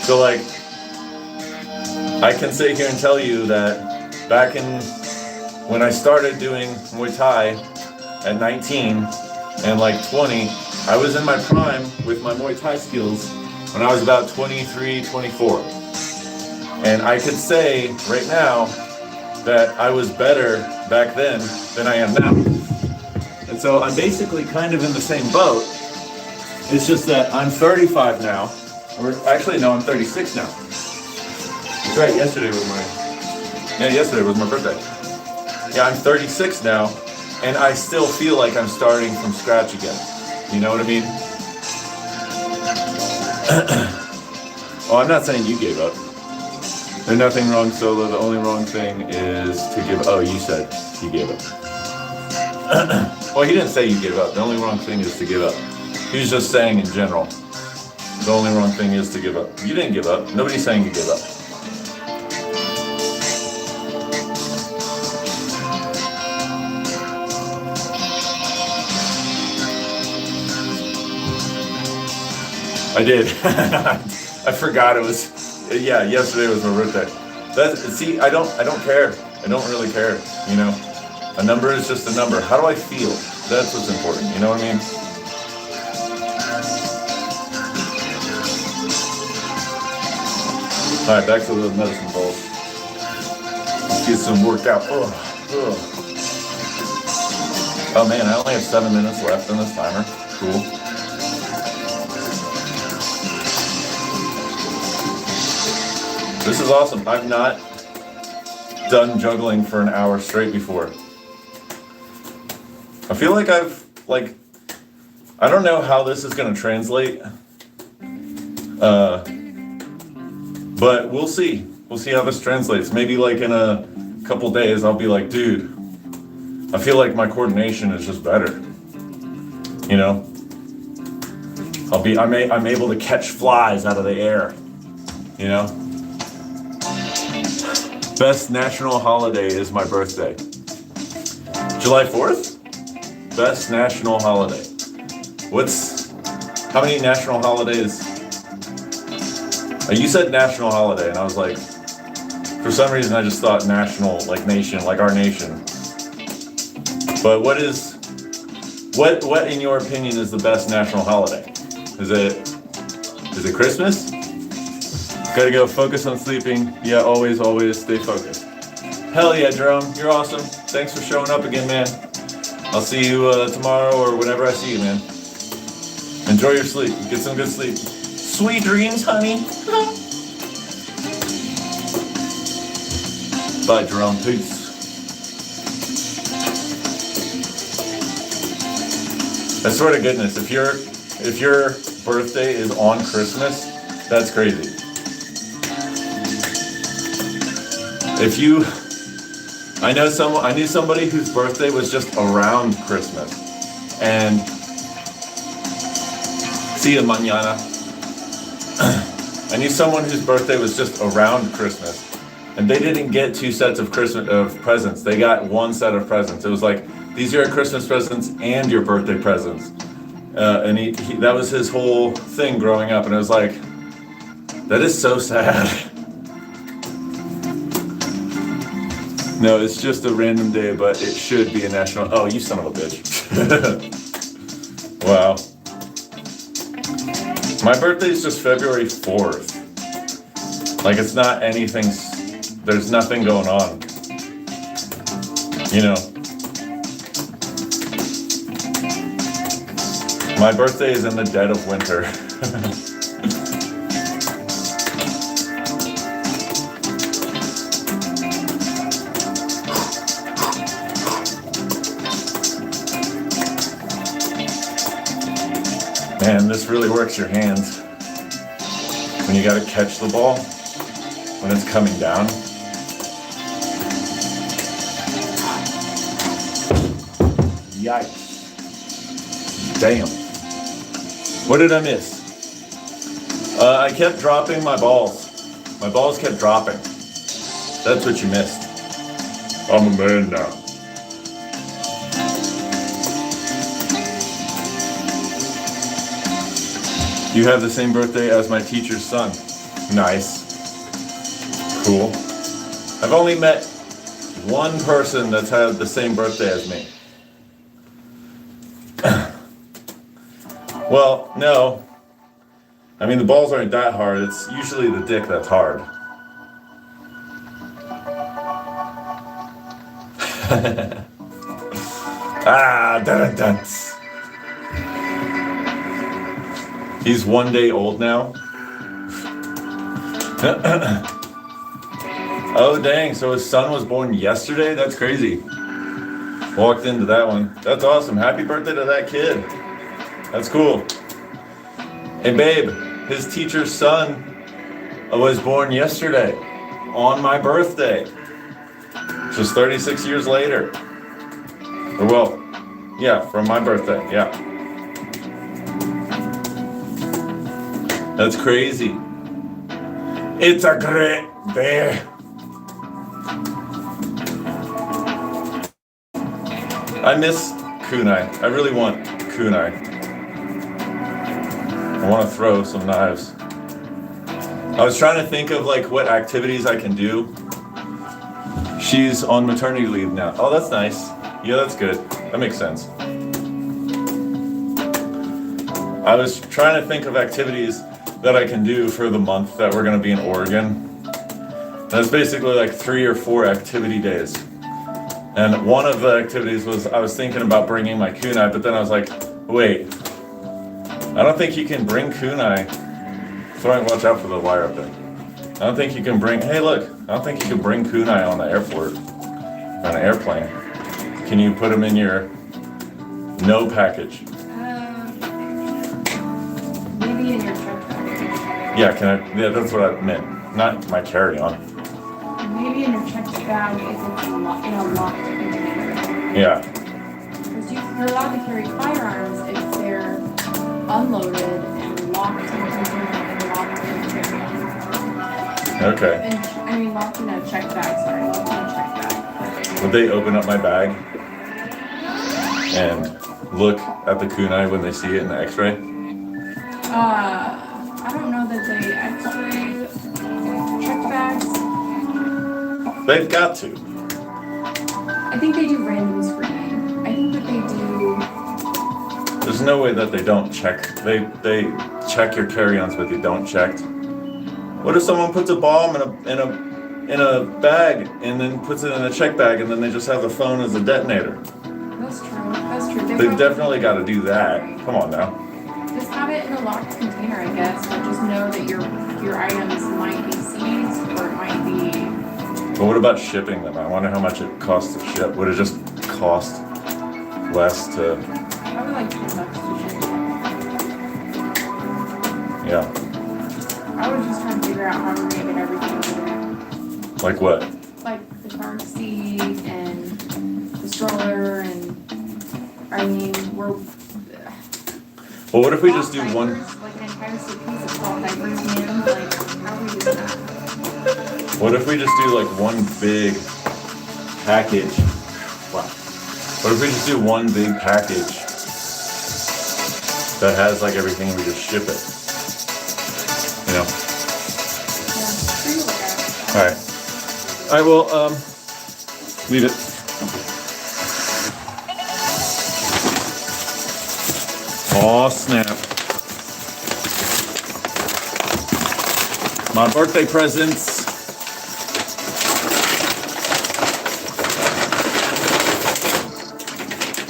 So like, I can sit here and tell you that back when I started doing Muay Thai at 19 and like 20, I was in my prime with my Muay Thai skills when I was about 23, 24. And I could say right now that I was better back then than I am now. And so I'm basically kind of in the same boat. It's just that I'm 35 now. Or actually, no, I'm 36 now. That's right, yesterday was my birthday. Yeah, I'm 36 now, and I still feel like I'm starting from scratch again. You know what I mean? Oh, I'm not saying you gave up. There's nothing wrong, Solo. The only wrong thing is to give up. Oh, you said he gave up. Well, he didn't say you gave up. The only wrong thing is to give up. He was just saying in general. The only wrong thing is to give up. You didn't give up. Nobody's saying you gave up. I did. I forgot it was, yeah, yesterday was my birthday. See, I don't care. I don't really care, you know. A number is just a number. How do I feel? That's what's important, you know what I mean? All right, back to the medicine balls. Let's get some worked out. Oh man, I only have 7 minutes left on this timer. Cool. This is awesome. I've not done juggling for an hour straight before. I feel like I don't know how this is going to translate. But we'll see. We'll see how this translates. Maybe like in a couple days, I'll be like, dude, I feel like my coordination is just better. You know, I'm able to catch flies out of the air. You know, best national holiday is my birthday. July 4th? Best national holiday. How many national holidays? You said national holiday, and I was like, for some reason I just thought national, like nation, like our nation. But what in your opinion is the best national holiday? Is it Christmas? Gotta go, focus on sleeping. Yeah, always stay focused. Hell yeah, Jerome, you're awesome. Thanks for showing up again, man. I'll see you tomorrow or whenever I see you, man. Enjoy your sleep. Get some good sleep. Sweet dreams, honey. Bye, Jerome. Peace. I swear to goodness, if your birthday is on Christmas, that's crazy. I knew somebody whose birthday was just around Christmas, and see you mañana. I knew someone whose birthday was just around Christmas, and they didn't get 2 sets of presents. They got 1 set of presents. It was like, these are your Christmas presents and your birthday presents. And he that was his whole thing growing up, and it was like, that is so sad. No, it's just a random day, but it should be a national. Oh, you son of a bitch. Wow. My birthday is just February 4th. Like, it's not anything, there's nothing going on. You know. My birthday is in the dead of winter. Man, this really works your hands. When you gotta catch the ball, when it's coming down. Yikes. Damn. What did I miss? I kept dropping my balls. My balls kept dropping. That's what you missed. I'm a man now. You have the same birthday as my teacher's son. Nice. Cool. I've only met one person that's had the same birthday as me. Well, no. I mean, the balls aren't that hard. It's usually the dick that's hard. Dance. He's 1 day old now. Oh, dang. So his son was born yesterday? That's crazy. Walked into that one. That's awesome. Happy birthday to that kid. That's cool. Hey, babe, his teacher's son was born yesterday on my birthday. Just 36 years later. Or, well, yeah, from my birthday, yeah. That's crazy. It's a great day. I miss kunai. I really want kunai. I want to throw some knives. I was trying to think of like what activities I can do. She's on maternity leave now. Oh, that's nice. Yeah, that's good. That makes sense. I was trying to think of activities that I can do for the month that we're going to be in Oregon. That's basically like 3 or 4 activity days. And one of the activities was I was thinking about bringing my kunai, but then I was like, wait, I don't think you can bring kunai. Watch out for the wire up there. I don't think you can bring, hey look, I don't think you can bring kunai on the airport, on an airplane. Can you put them in your no package? Maybe in your truck package. Yeah, yeah, that's what I meant. Not my carry-on. Maybe in your checked bag if it's in a locked container. Yeah. Because you're allowed to carry firearms if they're unloaded and locked in a container and locked in a carry-on. Okay. And, I mean, locked in a check bag, sorry, locked in a check bag. Would they open up my bag and look at the kunai when they see it in the x-ray? I don't know that they x-ray check bags. They've got to. I think they do random screening. I think that they do. There's no way that they don't check. They check your carry-ons, but they don't check. What if someone puts a bomb in a bag and then puts it in a check bag and then they just have the phone as a detonator? That's true. That's true. They've definitely got to do that. Come on now. Just have it in a locked container, I guess, but just know that your items might be seized or it might be. But what about shipping them? I wonder how much it costs to ship. Would it just cost less to? Probably like $10 to ship. Yeah. I would just try to figure out how we're gonna get everything over there. Like what? Like the car seat and the stroller and I mean we're. Well, what if we just do diapers, one? Like an entire suitcase of cloth diapers, man. Like how are we doing that? What if we just do like one big package? Wow. What if we just do one big package that has like everything and we just ship it? You know? Yeah, pretty okay. All right. All right. Well, leave it. Aw, snap. My birthday presents.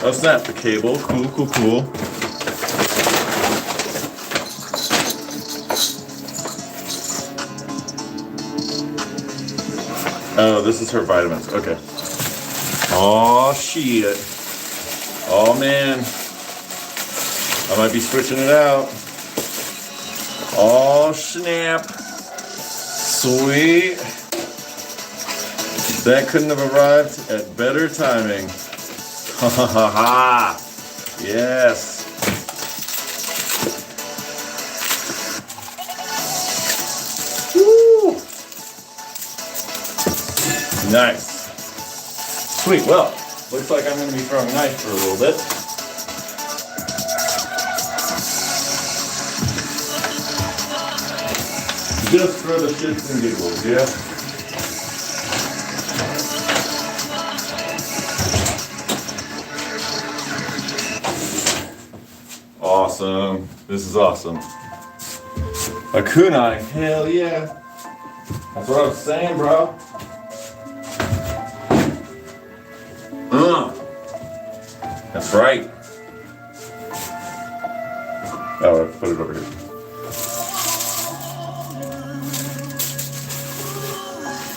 Oh, snap, the cable. Cool, cool, cool. Oh, this is her vitamins. Okay. Oh, shit. Oh, man. I might be switching it out. Oh, snap. Sweet. That couldn't have arrived at better timing. Ha ha ha ha. Yes. Woo. Nice. Sweet. Well, looks like I'm going to be throwing knife for a little bit. Just for the shits and giggles, yeah? Awesome. This is awesome. A kunai. Hell yeah. That's what I was saying, bro. That's right. Oh, I put it over here.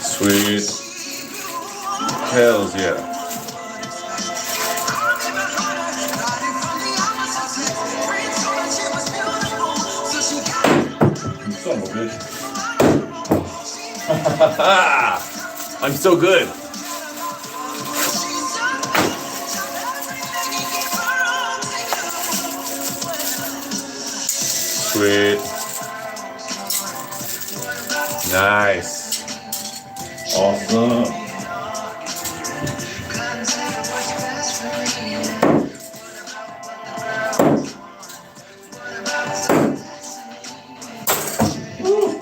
Sweet. Hells yeah. You son of a bitch. I'm so good. Sweet. Nice. Awesome. Woo.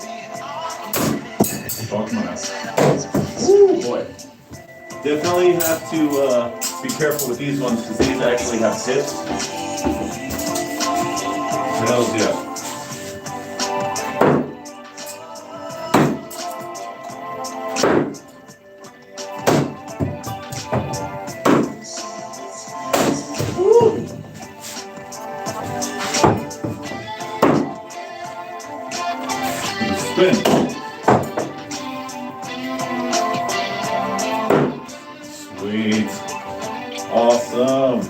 Talk my ass. Woo, boy. Definitely have to be careful with these ones because these actually have tips. Hells yeah. Spin. Sweet. Awesome.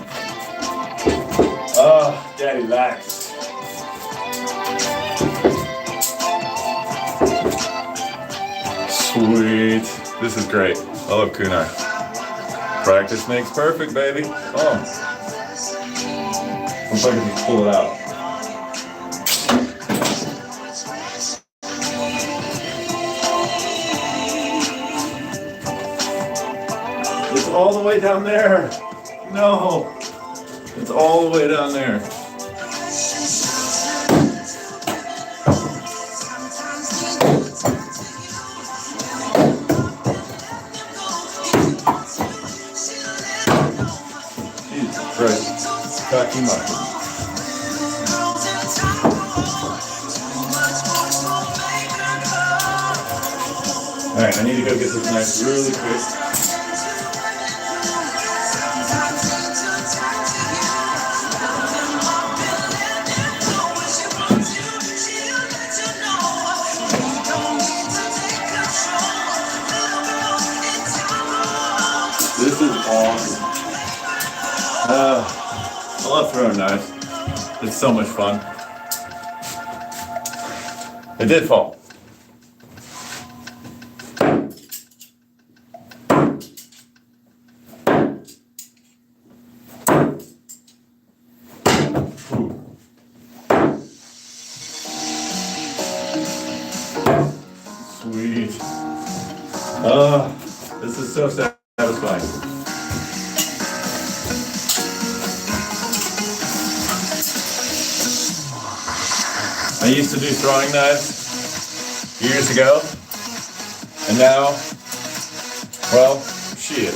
Oh, daddy likes. Sweet. This is great. I love kunai. Practice makes perfect, baby. Oh. Looks like I can just pull it out. all the way down there. No, it's all the way down there. Jesus Christ, cocky muffin. All right, I need to go get this knife really quick. This is awesome. I love throwing knives. It's so much fun. It did fall. Sweet. This is so satisfying. I used to do throwing knives years ago, and now, well, shit.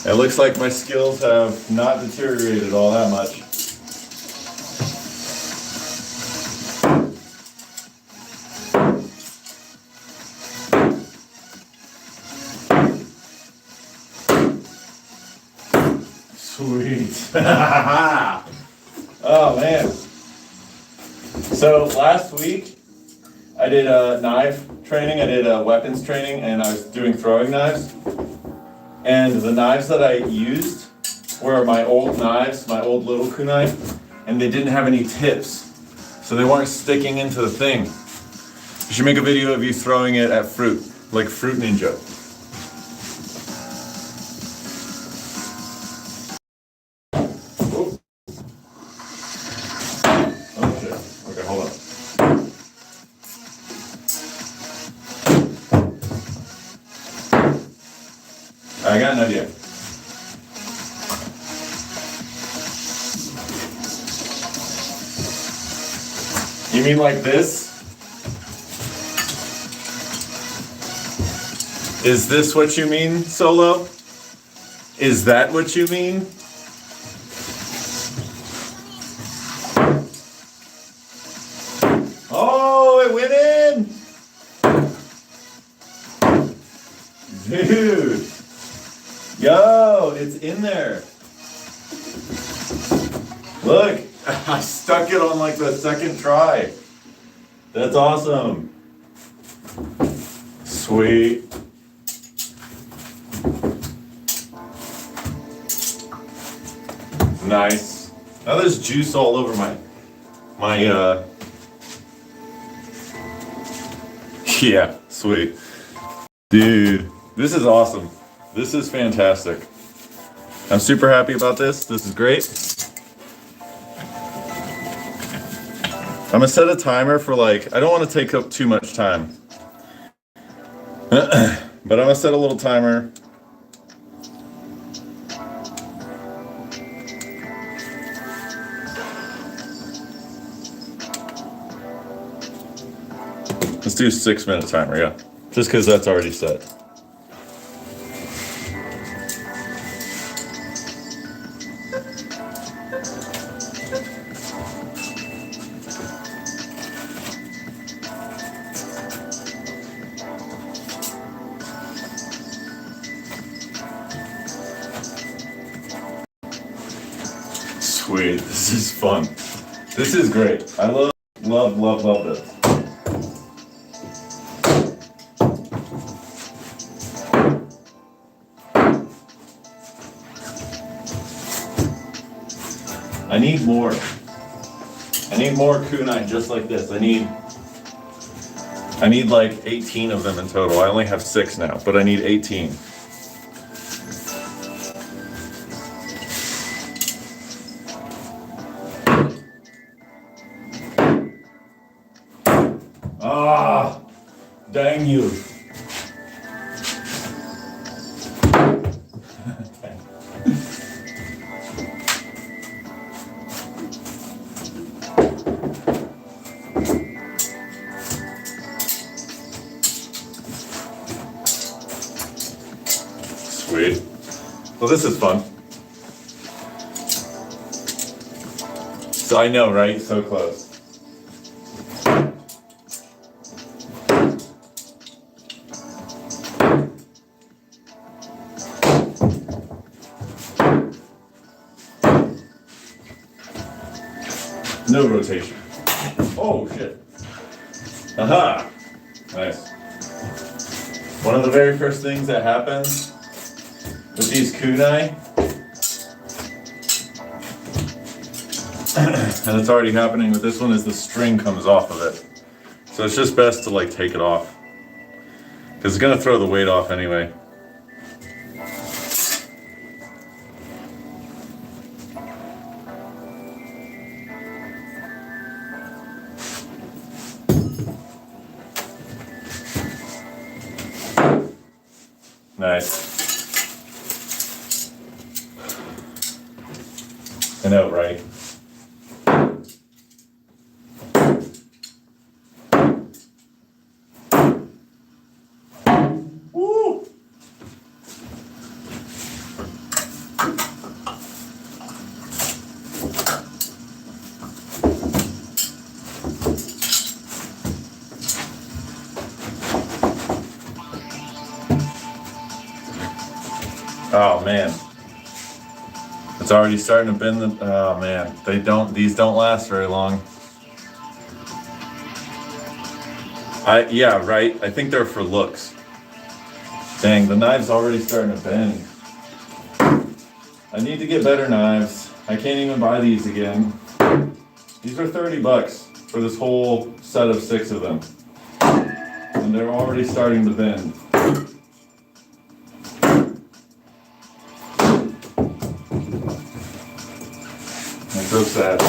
It looks like my skills have not deteriorated all that much. Sweet. Oh man. So last week I did knife training, I did weapons training, and I was doing throwing knives. And the knives that I used were my old knives, my old little kunai, and they didn't have any tips. So they weren't sticking into the thing. You should make a video of you throwing it at fruit, like Fruit Ninja. I got an idea. You mean like this? Is this what you mean, Solo? Is that what you mean? Oh, it went in! Dude! Yo, it's in there. Look, I stuck it on like the second try. That's awesome. Sweet. Nice. Now there's juice all over my yeah, sweet. Dude, this is awesome. This is fantastic. I'm super happy about this. This is great. I'm gonna set a timer for like, I don't want to take up too much time. But I'm gonna set a little timer. Let's do a 6-minute timer, yeah. Just because that's already set. Sweet, this is fun. This is great. I love this. I need more. I need more kunai just like this. I need like 18 of them in total. I only have 6 now, but I need 18. Ah, dang you. Sweet. Well, this is fun. So I know, right? So close. No rotation. Oh, shit. Aha! Nice. One of the very first things that happens with these kunai, and it's already happening with this one, is the string comes off of it. So it's just best to like take it off, because it's gonna throw the weight off anyway. Nice. I know, right? Woo! Oh man. It's already starting to bend the, oh man, these don't last very long. Yeah, right, I think they're for looks. Dang, the knife's already starting to bend. I need to get better knives. I can't even buy these again. These are $30 for this whole set of 6 of them. And they're already starting to bend. I'm so sad.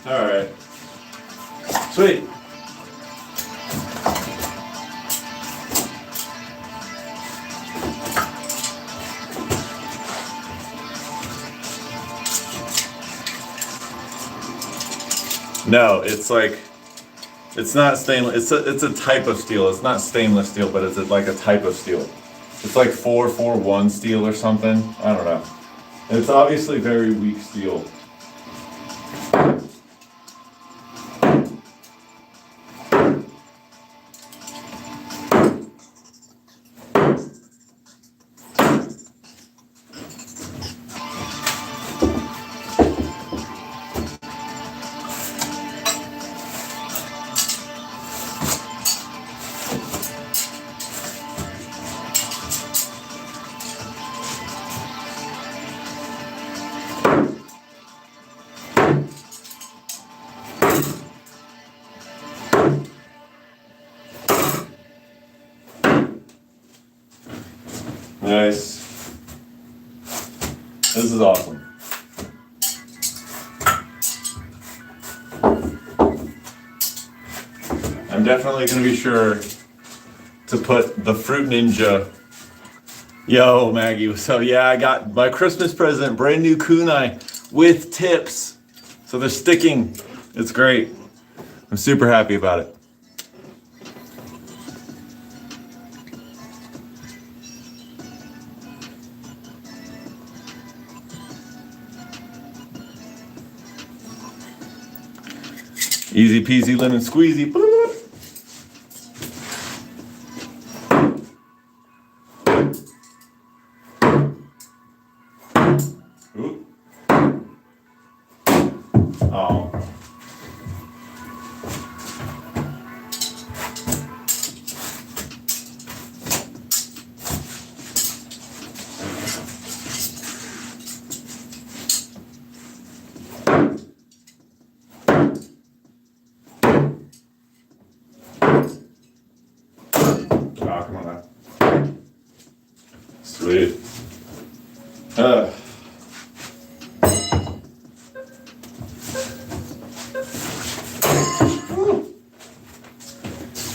All right. Sweet. No, it's like, it's not stainless. It's a type of steel. It's not stainless steel, but it's like a type of steel. It's like 441 steel or something. I don't know. It's obviously very weak steel. Nice. This is awesome. I'm definitely going to be sure to put the Fruit Ninja. Yo, Maggie. So yeah, I got my Christmas present, brand new kunai with tips. So they're sticking. It's great. I'm super happy about it. Easy peasy lemon squeezy. Ooh. Oh. Come on now. Sweet.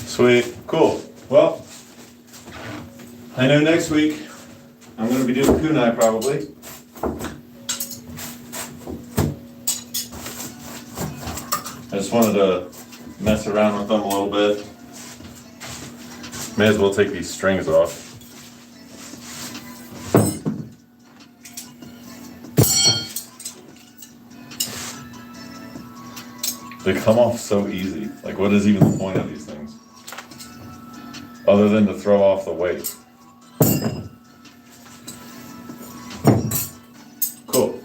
Sweet. Cool. Well, I know next week I'm gonna be doing kunai probably. I just wanted to mess around with them a little bit. May as well take these strings off. They come off so easy. Like, what is even the point of these things? Other than to throw off the weight. Cool.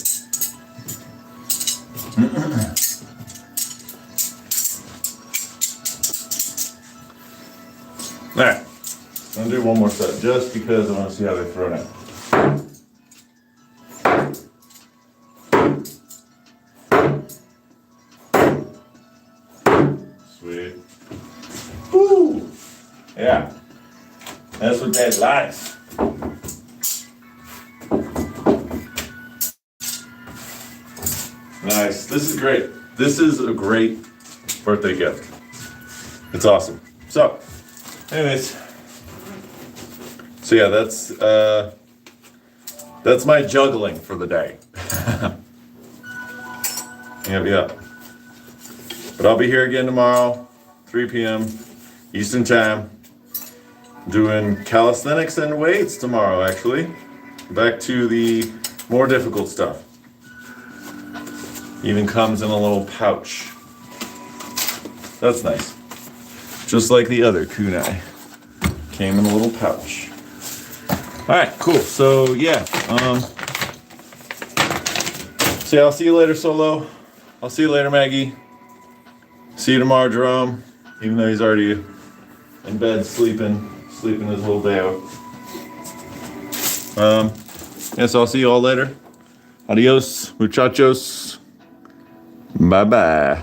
Alright, I'm gonna do one more set just because I want to see how they throw it out. Sweet. Woo! Yeah, that's what Dad likes. Nice. This is great. This is a great birthday gift. It's awesome. So, anyways, so yeah, that's my juggling for the day. Yeah. But I'll be here again tomorrow, 3 p.m. Eastern time, doing calisthenics and weights tomorrow, actually. Back to the more difficult stuff. Even comes in a little pouch. That's nice. Just like the other kunai. Came in a little pouch. Alright, cool. So yeah. So yeah, I'll see you later, Solo. I'll see you later, Maggie. See you tomorrow, Jerome. Even though he's already in bed sleeping his little day out. Yeah, so I'll see you all later. Adios, muchachos. Bye-bye.